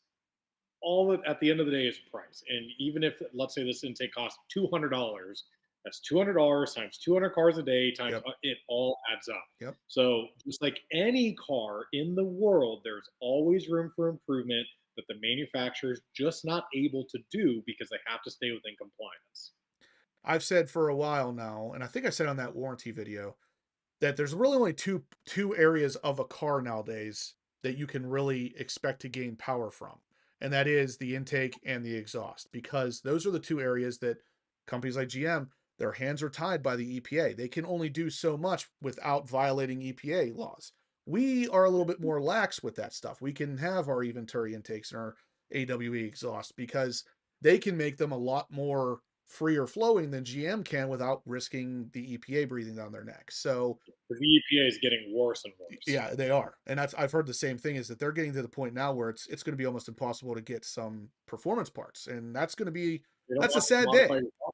All at the end of the day is price. And even if, let's say, this intake costs $200, that's $200 times 200 cars a day times Yep. it all adds up. Yep. So just like any car in the world, there's always room for improvement that the manufacturer's just not able to do because they have to stay within compliance. I've said for a while now, and I think I said on that warranty video that there's really only two areas of a car nowadays that you can really expect to gain power from. And that is the intake and the exhaust, because those are the two areas that companies like GM, their hands are tied by the EPA. They can only do so much without violating EPA laws. We are a little bit more lax with that stuff. We can have our Eventuri intakes and our AWE exhaust because they can make them a lot more freer flowing than GM can without risking the EPA breathing down their neck. So The EPA is getting worse and worse. yeah, they are. And I've heard the same thing is that they're getting to the point now where it's going to be almost impossible to get some performance parts. And They don't that's a want you to sad modify day. your car.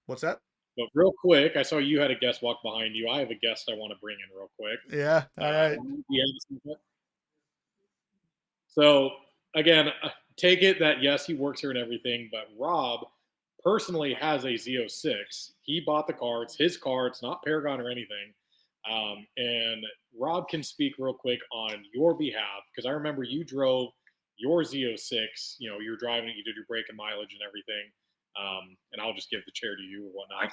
What's that? But real quick, I saw you had a guest walk behind you. I have a guest I want to bring in real quick. Yeah. All right. Yeah. So again, take it that yes, he works here and everything, but Rob personally has a Z06. He bought the car. It's his car. It's not Paragon or anything. And Rob can speak real quick on your behalf because I remember you drove your Z06. You're driving it. You did your brake and mileage and everything. And I'll just give the chair to you or whatnot.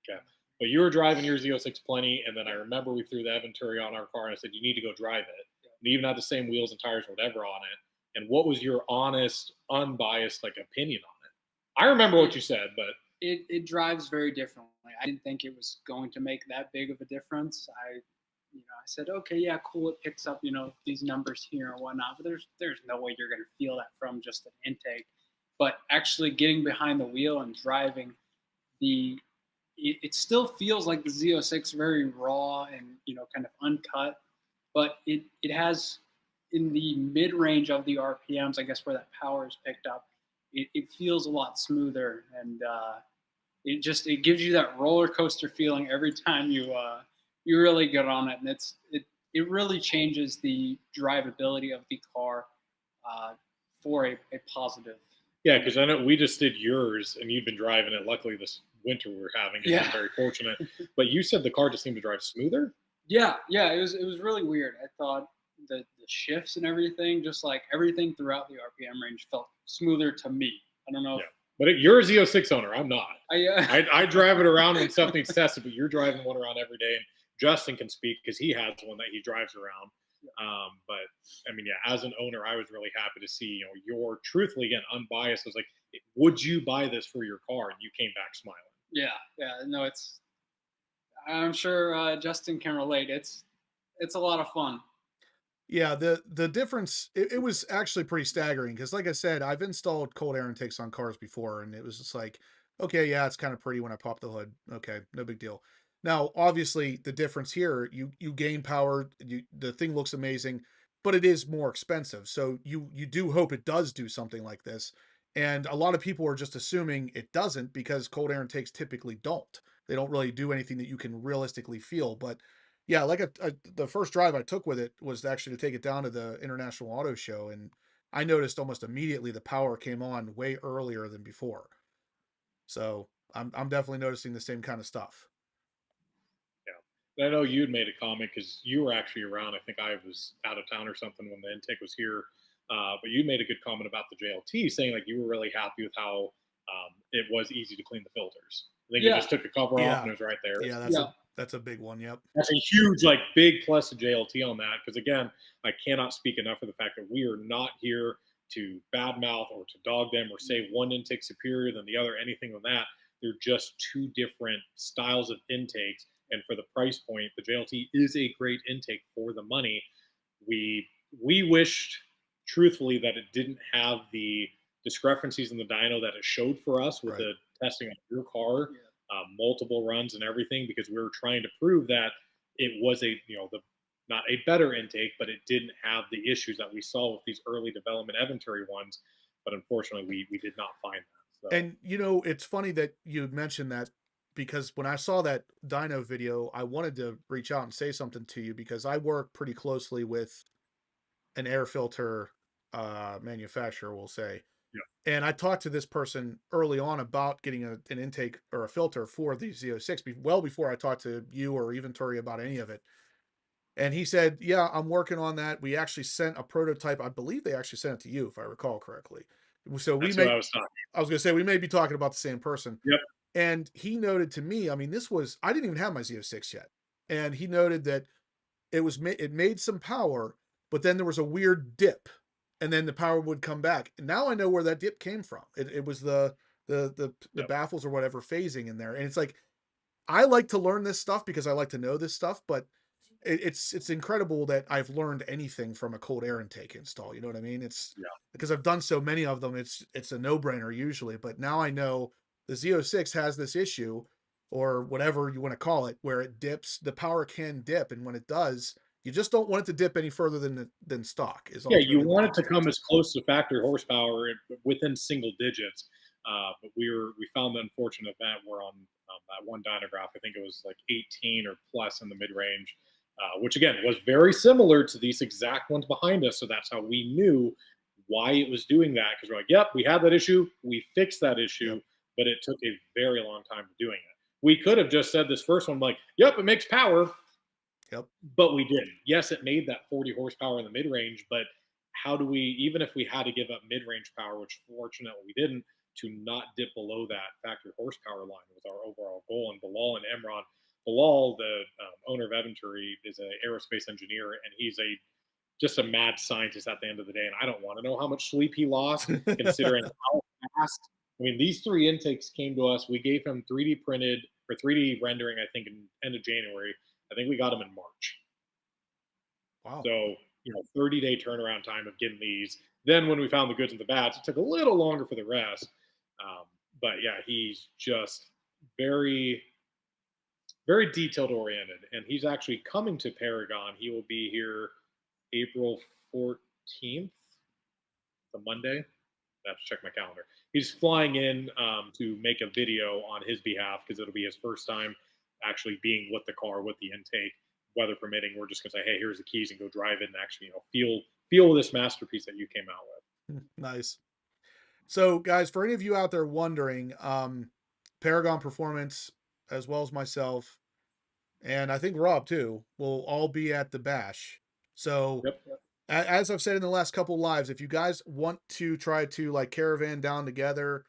Okay. But you were driving your Z06 plenty, and then I remember we threw the Eventuri on our car, and I said, you need to go drive it. And even had the same wheels and tires, whatever, on it. And what was your honest, unbiased opinion on it? I remember what you said, but it drives very differently. I didn't think it was going to make that big of a difference. I said, okay, yeah, cool. It picks up, these numbers here and whatnot, but there's no way you're going to feel that from just an intake. But actually getting behind the wheel and driving it still feels like the Z06 very raw and, kind of uncut, but it has in the mid range of the RPMs, I guess where that power is picked up, it feels a lot smoother, and it gives you that roller coaster feeling every time you really get on it, and it really changes the drivability of the car for a positive. yeah, because I know we just did yours, and you've been driving it. Luckily, this winter we're having, and Yeah. been very fortunate. But you said the car just seemed to drive smoother. Yeah, it was really weird. I thought the shifts and everything, just like everything throughout the RPM range, felt smoother to me. I don't know. Yeah. But you're a Z06 owner. I'm not. I drive it around when stuff needs tested, but you're driving one around every day. And Justin can speak because he has one that he drives around. But I mean, yeah, as an owner, I was really happy to see, your truthfully, again, unbiased. I was like, would you buy this for your car? And you came back smiling. Yeah. No, I'm sure Justin can relate. It's a lot of fun. Yeah, the difference it was actually pretty staggering because like I said, I've installed cold air intakes on cars before and it was just like, okay, yeah, it's kind of pretty when I pop the hood. Okay, no big deal. Now, obviously, the difference here, you gain power, the thing looks amazing, but it is more expensive. So you do hope it does do something like this. And a lot of people are just assuming it doesn't because cold air intakes typically don't. They don't really do anything that you can realistically feel, but yeah, like the first drive I took with it was actually to take it down to the International Auto Show, and I noticed almost immediately the power came on way earlier than before. So I'm definitely noticing the same kind of stuff. Yeah. I know you'd made a comment because you were actually around. I think I was out of town or something when the intake was here. But you made a good comment about the JLT, saying like you were really happy with how it was easy to clean the filters. I think you just took a cover off and it was right there. Yeah, that's a big one. Yep. That's a huge, like, big plus to JLT on that. Because again, I cannot speak enough for the fact that we are not here to badmouth or to dog them or say one intake superior than the other, anything on that. They're just two different styles of intakes. And for the price point, the JLT is a great intake for the money. We wished, truthfully, that it didn't have the discrepancies in the dyno that it showed for us with the testing on your car. Yeah. Multiple runs and everything, because we were trying to prove that it was not a better intake, but it didn't have the issues that we saw with these early development Eventuri ones. But unfortunately, we did not find that. So. And it's funny that you mentioned that, because when I saw that dyno video, I wanted to reach out and say something to you, because I work pretty closely with an air filter manufacturer, we'll say. And I talked to this person early on about getting an intake or a filter for the Z06, well before I talked to you or Eventuri about any of it. And he said, yeah, I'm working on that. We actually sent a prototype. I believe they actually sent it to you, if I recall correctly. So I was talking. I was going to say, we may be talking about the same person. Yep. And he noted to me, I mean, I didn't even have my Z06 yet. And he noted that it made some power, but then there was a weird dip, and then the power would come back. And now I know where that dip came from. It was the baffles or whatever phasing in there. And it's like, I like to learn this stuff because I like to know this stuff, but it's incredible that I've learned anything from a cold air intake install. You know what I mean? It's because I've done so many of them. It's a no-brainer usually, but now I know the Z06 has this issue, or whatever you want to call it, where it dips. The power can dip, and when it does, you just don't want it to dip any further than stock. You want it to come as close to factory horsepower within single digits. But we found the unfortunate event where on that one dynograph, I think it was like 18 or plus in the mid range, which again was very similar to these exact ones behind us. So that's how we knew why it was doing that, because we're like, yep, we had that issue, we fixed that issue, but it took a very long time doing it. We could have just said this first one, like, yep, it makes power. Yep. But we didn't. Yes, it made that 40 horsepower in the mid-range, but how do we, even if we had to give up mid-range power, which fortunately we didn't, to not dip below that factory horsepower line was our overall goal. And Bilal and Emron, Bilal, the owner of Eventuri, is an aerospace engineer, and he's just a mad scientist at the end of the day. And I don't want to know how much sleep he lost, considering how fast. I mean, these three intakes came to us. We gave him 3D printed or 3D rendering, I think, in end of January. I think we got them in March. Wow. So, 30-day turnaround time of getting these. Then when we found the goods and the bads, it took a little longer for the rest. But yeah, he's just very, very detailed oriented. And he's actually coming to Paragon. He will be here April 14th, the Monday. I have to check my calendar. He's flying in to make a video on his behalf, because it'll be his first time actually being with the car, with the intake, weather permitting. We're just gonna say, hey, here's the keys, and go drive it and actually, feel this masterpiece that you came out with. Nice. So guys, for any of you out there wondering, Paragon Performance, as well as myself, and I think Rob too, will all be at the bash. So as I've said in the last couple lives, if you guys want to try to like caravan down together,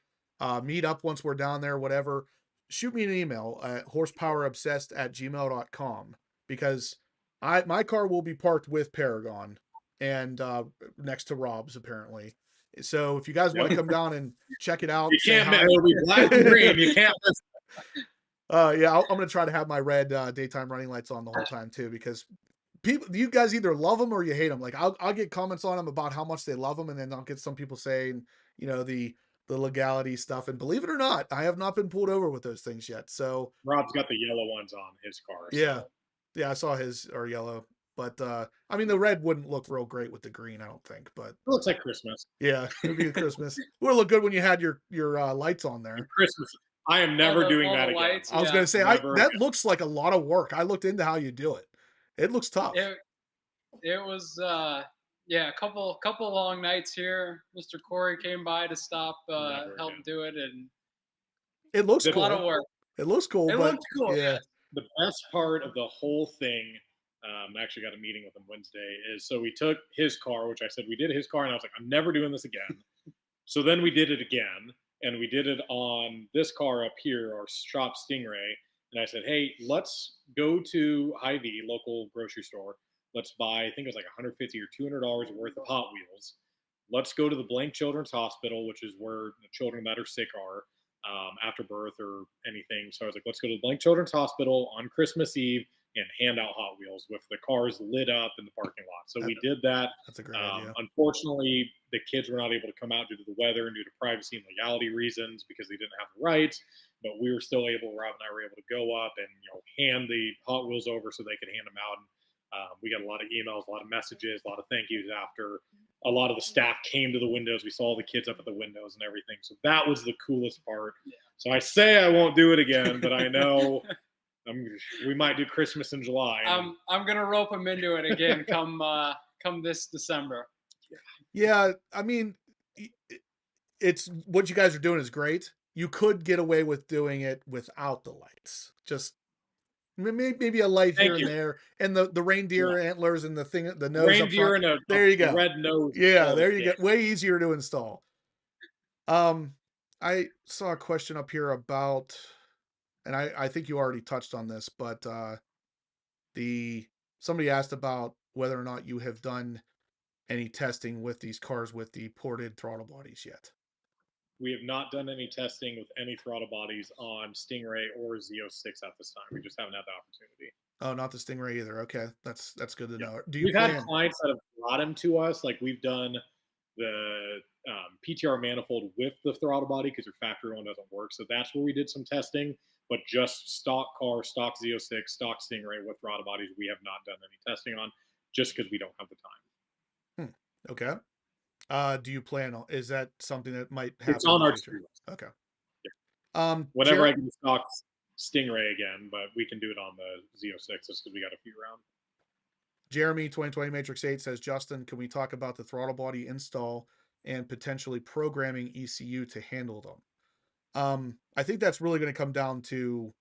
meet up once we're down there, whatever, shoot me an email at horsepowerobsessed@gmail.com, because my car will be parked with Paragon and next to Rob's apparently. So if you guys want to come down and check it out, you can't miss. It'll be black and green. You can't miss. Yeah, I'm gonna try to have my red daytime running lights on the whole time too, because you guys either love them or you hate them. Like I'll get comments on them about how much they love them, and then I'll get some people saying, the legality stuff. And believe it or not, I have not been pulled over with those things yet. So Rob's got the yellow ones on his car. So. Yeah, I saw his are yellow, but I mean the red wouldn't look real great with the green, I don't think. But it looks like Christmas. Yeah, it'd be Christmas. It would look good when you had your lights on there. Christmas. I am never doing that again. Lights, I was gonna say that looks like a lot of work. I looked into how you do it. It looks tough. It was a couple long nights here. Mr. Korey came by to stop, help do it, and It looks It's a lot of cool. work. It looks cool, It but looks cool. yeah. The best part of the whole thing, I actually got a meeting with him Wednesday, is so we took his car, which I said we did his car, and I was like, I'm never doing this again. So then we did it again, and we did it on this car up here, our shop Stingray. And I said, hey, let's go to Hy-Vee, local grocery store. Let's buy, I think it was like $150 or $200 worth of Hot Wheels. Let's go to the Blank Children's Hospital, which is where the children that are sick are after birth or anything. So I was like, let's go to the Blank Children's Hospital on Christmas Eve and hand out Hot Wheels with the cars lit up in the parking lot. So we did that. That's a great idea. Unfortunately, the kids were not able to come out due to the weather and due to privacy and legality reasons because they didn't have the rights. But we were still able, Rob and I were able to go up and hand the Hot Wheels over so they could hand them out. And we got a lot of emails, a lot of messages, a lot of thank yous after. A lot of the staff came to the windows. We saw the kids up at the windows and everything. So that was the coolest part. Yeah. So I say I won't do it again, but I know we might do Christmas in July. I'm gonna rope them into it again come this December. Yeah, I mean, it's what you guys are doing is great. You could get away with doing it without the lights. Just maybe a light here and there, and the reindeer antlers and the thing, the nose reindeer up front. and there you go, red nose. Yeah, there you go. Way easier to install. I saw a question up here about, and I think you already touched on this, but somebody asked about whether or not you have done any testing with these cars with the ported throttle bodies yet. We have not done any testing with any throttle bodies on Stingray or Z06 at this time. We just haven't had the opportunity. Oh, not the Stingray either. Okay, that's good to know. We've had clients that have brought them to us. Like we've done the PTR manifold with the throttle body because your factory one doesn't work. So that's where we did some testing. But just stock car, stock Z06, stock Stingray with throttle bodies, we have not done any testing on just because we don't have the time. Okay. Do you plan on? Is that something that might happen? It's on our to-do list. Okay. Yeah. Whenever I can stock Stingray again, but we can do it on the Z06 just because we got a few around. Jeremy 2020 Matrix 8 says, Justin, can we talk about the throttle body install and potentially programming ECU to handle them? I think that's really going to come down to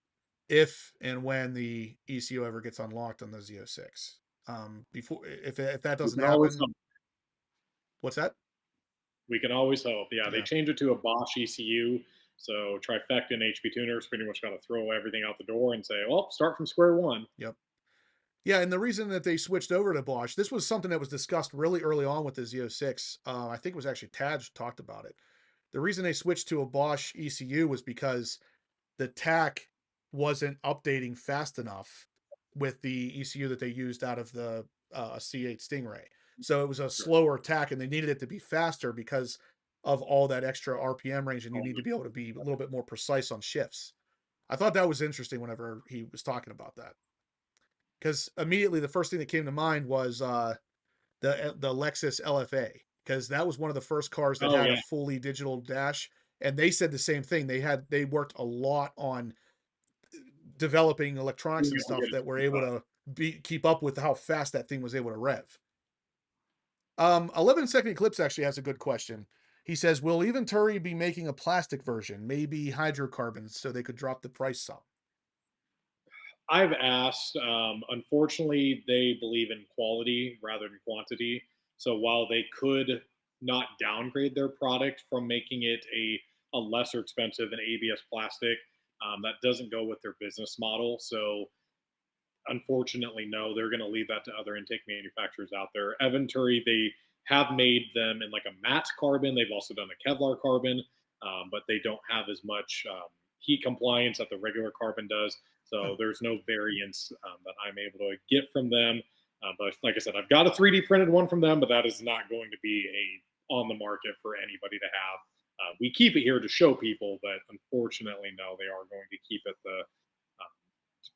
if and when the ECU ever gets unlocked on the Z06. Before, if that doesn't happen. What's that? We can always hope. Yeah, they changed it to a Bosch ECU. So Trifecta and HP tuners pretty much got to throw everything out the door and say, well, start from square one. Yep. Yeah, and the reason that they switched over to Bosch, this was something that was discussed really early on with the Z06. I think it was actually Taj talked about it. The reason they switched to a Bosch ECU was because the TAC wasn't updating fast enough with the ECU that they used out of the C8 Stingray. So it was a slower TAC, and they needed it to be faster because of all that extra RPM range, and you need to be able to be a little bit more precise on shifts. I thought that was interesting whenever he was talking about that. Because immediately the first thing that came to mind was the Lexus LFA, because that was one of the first cars that had a fully digital dash, and they said the same thing. They worked a lot on developing electronics and stuff that were able to keep up with how fast that thing was able to rev. 11-second Eclipse actually has a good question. He says, will Eventuri be making a plastic version, maybe hydrocarbons, so they could drop the price some? I've asked. Unfortunately, they believe in quality rather than quantity. So while they could not downgrade their product from making it a lesser expensive and ABS plastic, that doesn't go with their business model. So unfortunately, no, they're going to leave that to other intake manufacturers out there. Eventuri, they have made them in like a matte carbon. They've also done a Kevlar carbon, but they don't have as much heat compliance that the regular carbon does. So there's no variance that I'm able to get from them. But like I said, I've got a 3D printed one from them, but that is not going to be on the market for anybody to have. We keep it here to show people, but unfortunately, no, they are going to keep it the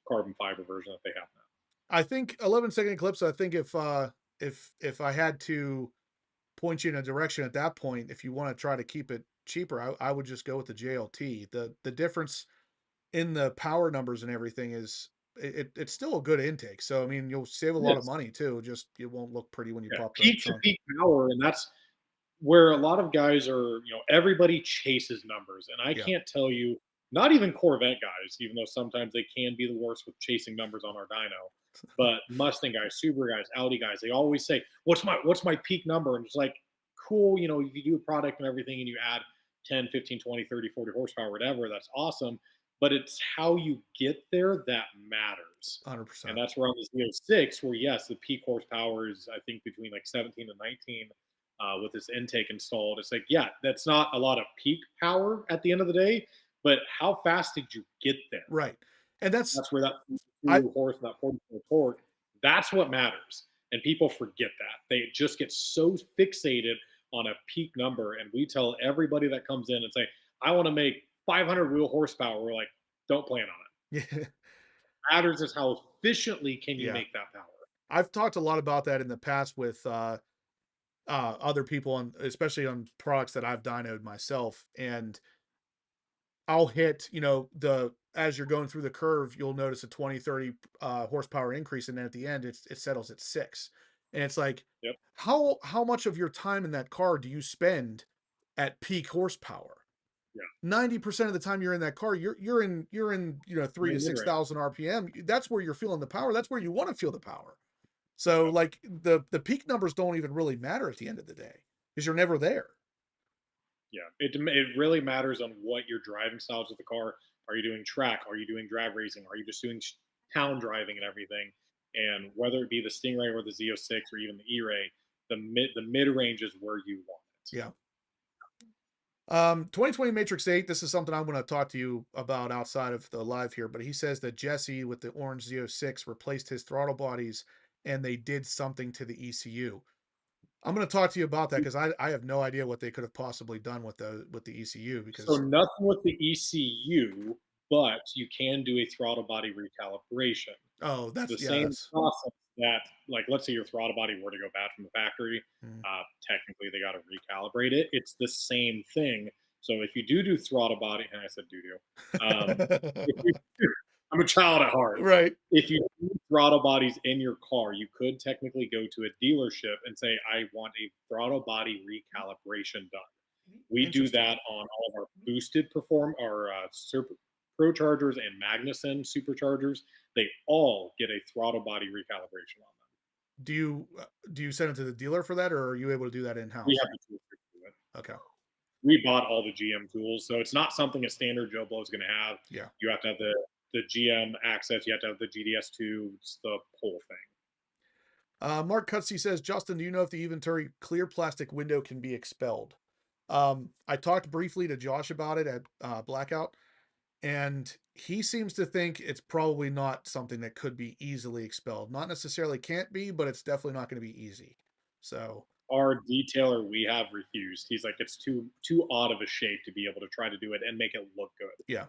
carbon fiber version that they have now. I think 11-second Eclipse. I think if I had to point you in a direction at that point, if you want to try to keep it cheaper, I would just go with the JLT. The difference in the power numbers and everything is it's still a good intake. So I mean, you'll save a lot of money too. Just it won't look pretty when you pop the peak to peak power, and that's where a lot of guys are. Everybody chases numbers, and I can't tell you not even Corvette guys, even though sometimes they can be the worst with chasing numbers on our dyno. But Mustang guys, Subaru guys, Audi guys, they always say, what's my peak number?" And it's like, cool, if you do a product and everything and you add 10, 15, 20, 30, 40 horsepower, whatever, that's awesome. But it's how you get there that matters. 100%. And that's where on the Z06, where yes, the peak horsepower is, I think, between like 17 and 19 with this intake installed. It's like, yeah, that's not a lot of peak power at the end of the day, but how fast did you get there? Right. And that's where that I, horse, that 44 torque, that's what matters. And people forget that. They just get so fixated on a peak number. And we tell everybody that comes in and say, I want to make 500 wheel horsepower. We're like, don't plan on it. yeah. Matters is how efficiently can you Yeah. make that power. I've talked a lot about that in the past with other people, on especially on products that I've dynoed myself. And I'll hit, as you're going through the curve, you'll notice a 20, 30 horsepower increase. And then at the end, it settles at 6. And it's like, Yep. how much of your time in that car do you spend at peak horsepower? Yeah. 90% of the time you're in that car, you're in 3 to 6,000 RPM. That's where you're feeling the power. That's where you want to feel the power. So like the peak numbers don't even really matter at the end of the day because you're never there. Yeah, it really matters on what your driving styles with the car. Are you doing track? Are you doing drag racing? Are you just doing town driving and everything? And whether it be the Stingray or the Z06 or even the E-Ray, the mid range is where you want it. Yeah. 2020 Matrix 8, this is something I'm going to talk to you about outside of the live here, but he says that Jesse with the orange Z06 replaced his throttle bodies and they did something to the ECU. I'm going to talk to you about that because I have no idea what they could have possibly done with the ECU. Because so nothing with the ECU, but you can do a throttle body recalibration. Oh, that's the same process that, like, let's say your throttle body were to go bad from the factory, technically they got to recalibrate it. It's the same thing. So if you do throttle body, and I said I'm a child at heart. Right. If you do throttle bodies in your car, you could technically go to a dealership and say, I want a throttle body recalibration done. We do that on all of our boosted Prochargers and Magnuson superchargers. They all get a throttle body recalibration on them. Do you send it to the dealer for that, or are you able to do that in house? We have the tools to do it. Okay. We bought all the GM tools, so it's not something a standard Joe Blow is going to have. Yeah. You have to have the GM access. You have to have the GDS2. It's the whole thing. Mark Cutsey says, Justin, do you know if the Eventuri clear plastic window can be expelled? I talked briefly to Josh about it at Blackout, and he seems to think it's probably not something that could be easily expelled. Not necessarily can't be, but it's definitely not going to be easy. So our detailer we have refused. He's like, it's too odd of a shape to be able to try to do it and make it look good. Yeah,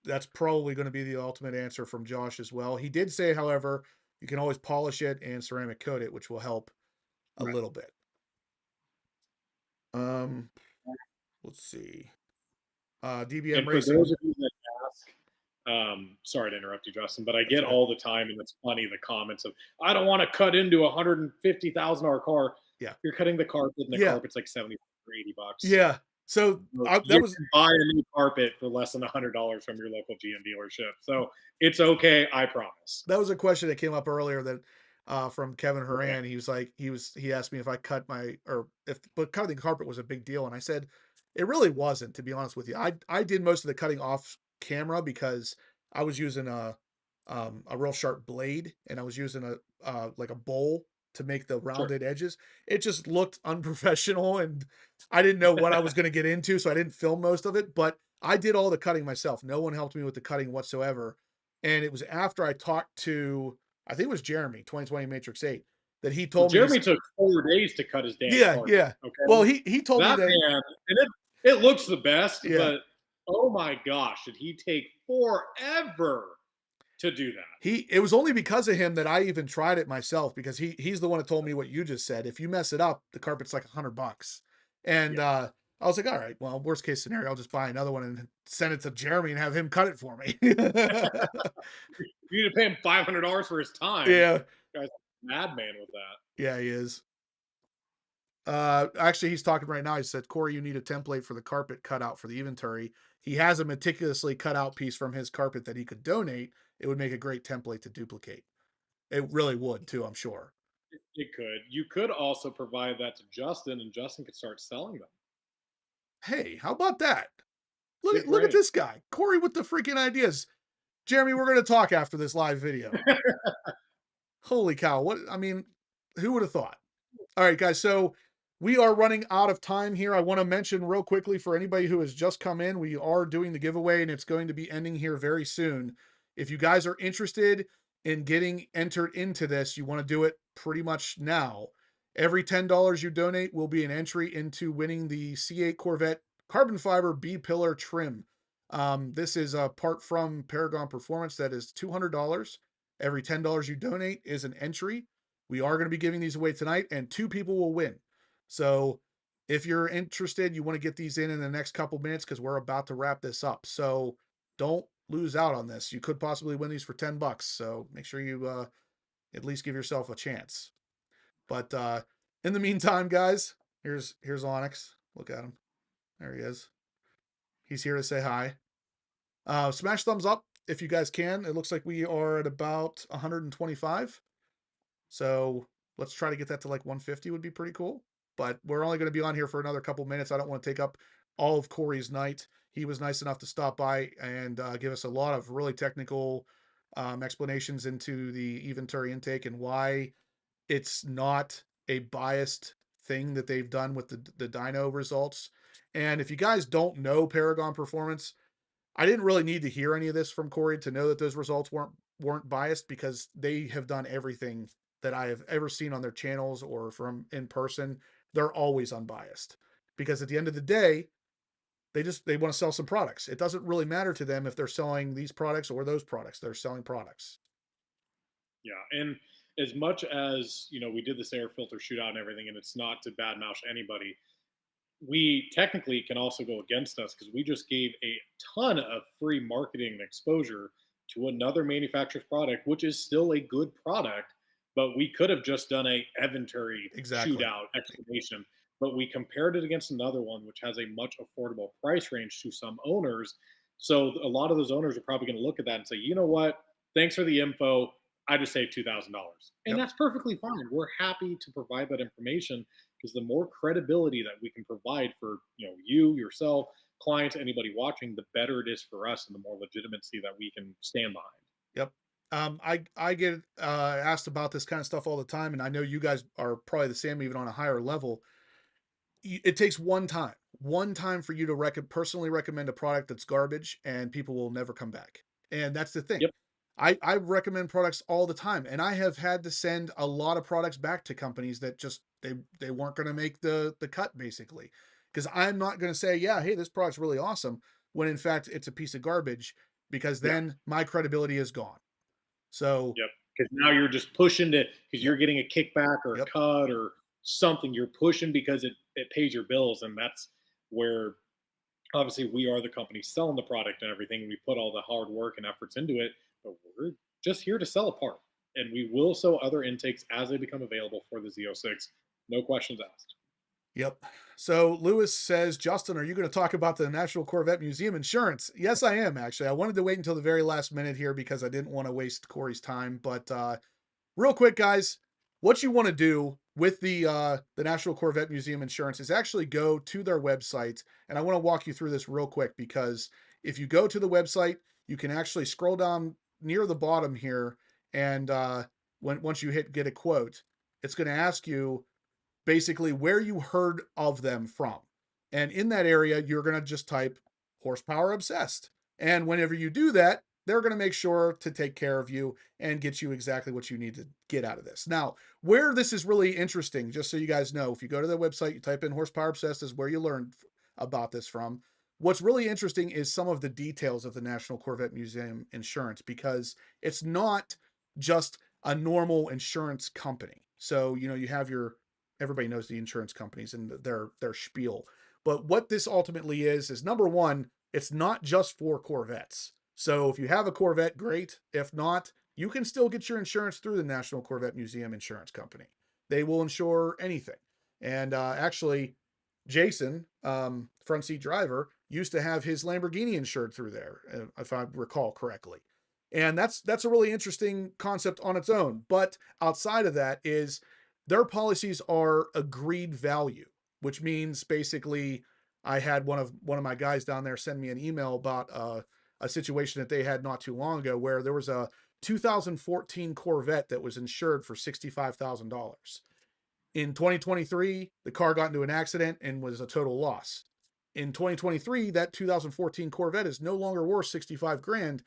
that's probably going to be the ultimate answer from Josh as well. He did say, however, you can always polish it and ceramic coat it, which will help a little bit. Let's see. DBM and Racing. For those of you that ask, sorry to interrupt you, Justin, but I get all the time, and it's funny, the comments of, I don't want to cut into a $150,000 car. Yeah. You're cutting the carpet, and the carpet's like $70 or $80. Yeah. So that was buy a new carpet for less than $100 from your local GM dealership. So it's okay, I promise. That was a question that came up earlier that from Kevin Horan. He was like, he asked me if I cut but cutting the carpet was a big deal, and I said it really wasn't, to be honest with you. I did most of the cutting off camera because I was using a real sharp blade, and I was using like a bowl to make the rounded edges. It just looked unprofessional, and I didn't know what I was going to get into, so I didn't film most of it, but I did all the cutting myself. No one helped me with the cutting whatsoever. And it was after I talked to, I think it was Jeremy, 2020 Matrix 8, that he told me. Jeremy took 4 days to cut his damn carpet. Yeah. Okay. Well, he told me that. Man, and it looks the best, but oh my gosh, did he take forever to do that? It was only because of him that I even tried it myself, because he's the one that told me what you just said. If you mess it up, the carpet's like $100. And I was like, all right, well, worst case scenario, I'll just buy another one and send it to Jeremy and have him cut it for me. You need to pay him $500 for his time. Yeah. Guy's a madman with that. Yeah, he is. Actually, he's talking right now. He said, Corey, you need a template for the carpet cutout for the Eventuri. he has a meticulously cut out piece from his carpet that he could donate, it would make a great template to duplicate. It really would too, I'm sure. It could. You could also provide that to Justin, and Justin could start selling them. Hey, how about that? Good Look at brain. this guy, Korey with the freaking ideas. Jeremy, we're going to talk after this live video. Holy cow. What, I mean, who would have thought? All right, guys. So we are running out of time here. I want to mention real quickly for anybody who has just come in, we are doing the giveaway and it's going to be ending here very soon. If you guys are interested in getting entered into this, you want to do it pretty much now. Every $10 you donate will be an entry into winning the C8 Corvette carbon fiber B-pillar trim. This is a part from Paragon Performance that is $200. Every $10 you donate is an entry. We are going to be giving these away tonight, and 2 people will win. So if you're interested, you want to get these in the next couple minutes because we're about to wrap this up. So don't lose out on this. You could possibly win these for $10. So make sure you at least give yourself a chance. But in the meantime, guys, here's Onyx. Look at him. There he is. He's here to say hi. Smash thumbs up if you guys can. It looks like we are at about 125. So let's try to get that to like 150 would be pretty cool. But we're only going to be on here for another couple minutes. I don't want to take up all of Korey's night. He was nice enough to stop by and give us a lot of really technical explanations into the Eventuri intake and why it's not a biased thing that they've done with the dyno results. And if you guys don't know Paragon Performance, I didn't really need to hear any of this from Korey to know that those results weren't biased because they have done everything that I have ever seen on their channels or from in person. They're always unbiased because at the end of the day, they want to sell some products. It doesn't really matter to them if they're selling these products or those products. They're selling products. Yeah, and as much as we did this air filter shootout and everything, and it's not to badmouth anybody, we technically can also go against us because we just gave a ton of free marketing and exposure to another manufacturer's product, which is still a good product, but we could have just done a Eventuri Exactly. shootout explanation. But we compared it against another one, which has a much affordable price range to some owners. So a lot of those owners are probably going to look at that and say, you know what? Thanks for the info. I just saved $2,000. And Yep. that's perfectly fine. We're happy to provide that information because the more credibility that we can provide for you, yourself, clients, anybody watching, the better it is for us and the more legitimacy that we can stand behind. Yep. I get asked about this kind of stuff all the time, and I know you guys are probably the same, even on a higher level. It takes one time for you to personally recommend a product that's garbage, and people will never come back. And that's the thing. Yep. I recommend products all the time, and I have had to send a lot of products back to companies that just they weren't going to make the cut basically, because I'm not going to say, yeah, hey, this product's really awesome, when in fact it's a piece of garbage, because Yeah. then my credibility is gone. So Yep. Because now you're just pushing to because you're Yep. getting a kickback or a Yep. cut or something. You're pushing because it pays your bills, and that's where obviously we are the company selling the product and everything. We put all the hard work and efforts into it, but we're just here to sell a part, and we will sell other intakes as they become available for the Z06. No questions asked. Yep. So Lewis says, Justin, are you going to talk about the National Corvette Museum insurance? Yes, I am actually. I wanted to wait until the very last minute here because I didn't want to waste Korey's time. But real quick, guys, what you want to do with the National Corvette Museum insurance is actually go to their website, and I want to walk you through this real quick because if you go to the website, you can actually scroll down near the bottom here, and once you hit get a quote, it's going to ask you basically where you heard of them from. And in that area, you're going to just type horsepower obsessed. And whenever you do that, they're going to make sure to take care of you and get you exactly what you need to get out of this. Now, where this is really interesting, just so you guys know, if you go to their website, you type in horsepower obsessed is where you learned about this from. What's really interesting is some of the details of the National Corvette Museum insurance, because it's not just a normal insurance company. So, you have everybody knows the insurance companies and their spiel. But what this ultimately is number one, it's not just for Corvettes. So if you have a Corvette, great. If not, you can still get your insurance through the National Corvette Museum Insurance Company. They will insure anything. And actually, Jason, front seat driver, used to have his Lamborghini insured through there, if I recall correctly. And that's a really interesting concept on its own. But outside of that is their policies are agreed value, which means basically I had one of my guys down there send me an email about a situation that they had not too long ago where there was a 2014 Corvette that was insured for $65,000. In 2023, the car got into an accident and was a total loss. In 2023, that 2014 Corvette is no longer worth 65 grand,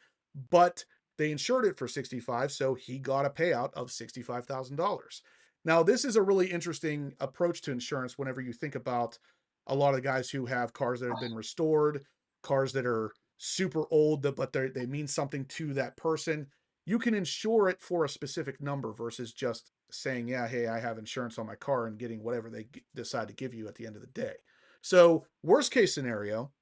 but they insured it for 65, so he got a payout of $65,000. Now, this is a really interesting approach to insurance whenever you think about a lot of the guys who have cars that have been restored, cars that are super old, but they mean something to that person. You can insure it for a specific number versus just saying, yeah, hey, I have insurance on my car and getting whatever they decide to give you at the end of the day. So worst case scenario,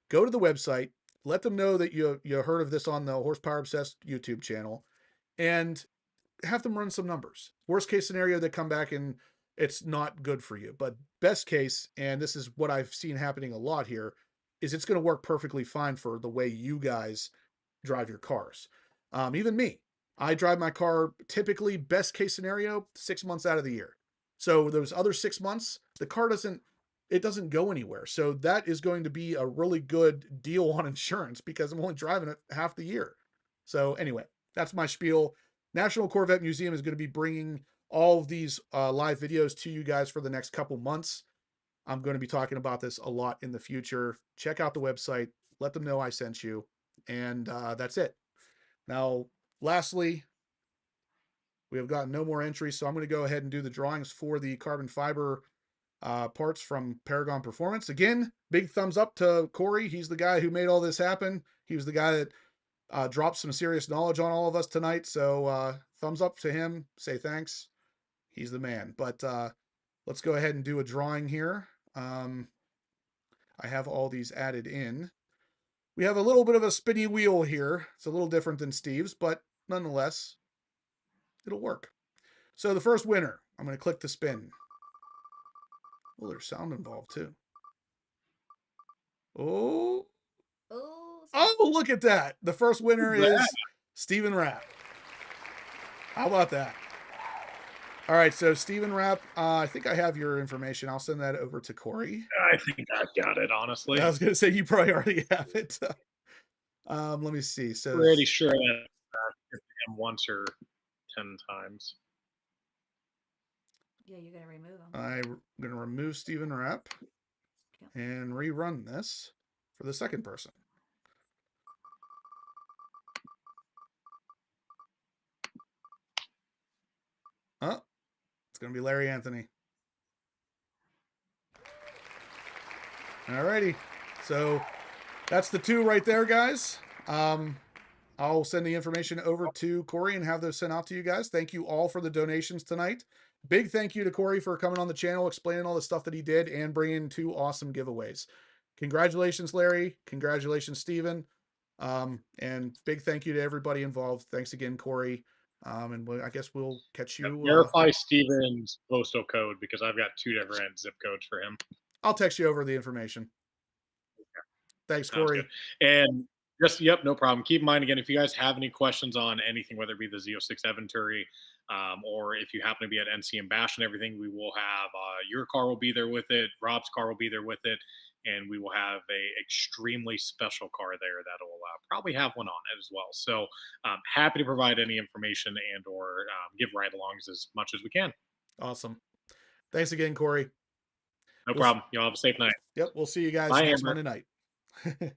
go to the website, let them know that you heard of this on the Horsepower Obsessed YouTube channel, and have them run some numbers. Worst case scenario, they come back and it's not good for you. But best case, and this is what I've seen happening a lot here, is it's going to work perfectly fine for the way you guys drive your cars. Even me, I drive my car typically best case scenario 6 months out of the year. So those other 6 months, the car doesn't go anywhere. So that is going to be a really good deal on insurance because I'm only driving it half the year. So anyway, that's my spiel. National Corvette Museum is going to be bringing all of these live videos to you guys for the next couple months. I'm going to be talking about this a lot in the future. Check out the website. Let them know I sent you. And that's it. Now, lastly, we have gotten no more entries, so I'm going to go ahead and do the drawings for the carbon fiber parts from Paragon Performance. Again, big thumbs up to Korey. He's the guy who made all this happen. He was the guy that dropped some serious knowledge on all of us tonight. So thumbs up to him. Say thanks. He's the man. But let's go ahead and do a drawing here. I have all these added in. We have a little bit of a spinny wheel here. It's a little different than Steve's, but nonetheless, it'll work. So the first winner, I'm going to click the spin. Oh, there's sound involved too. Oh. Oh, look at that. The first winner is Steven Rapp. How about that? All right, so Steven Rapp, I think I have your information. I'll send that over to Korey. I think I've got it, honestly. I was going to say you probably already have it. Let me see. So pretty sure that him once or 10 times. Yeah, you're gonna remove them. I'm going to remove Steven Rapp and rerun this for the second person. Oh, it's going to be Larry Anthony. All righty. So that's the two right there, guys. I'll send the information over to Korey and have those sent out to you guys. Thank you all for the donations tonight. Big thank you to Korey for coming on the channel, explaining all the stuff that he did, and bringing 2 awesome giveaways. Congratulations, Larry. Congratulations, Steven. And big thank you to everybody involved. Thanks again, Korey. And I guess we'll catch you. Verify Steven's postal code because I've got 2 different zip codes for him. I'll text you over the information. Okay. Thanks, Korey. And just, yep, no problem. Keep in mind, again, if you guys have any questions on anything, whether it be the Z06 Eventuri, or if you happen to be at NC and Bash and everything, we will have your car will be there with it. Rob's car will be there with it. And we will have a extremely special car there that will probably have one on it as well. So happy to provide any information and or give ride-alongs as much as we can. Awesome. Thanks again, Korey. No problem. Y'all have a safe night. Yep. We'll see you guys Bye, next Amber. Monday night.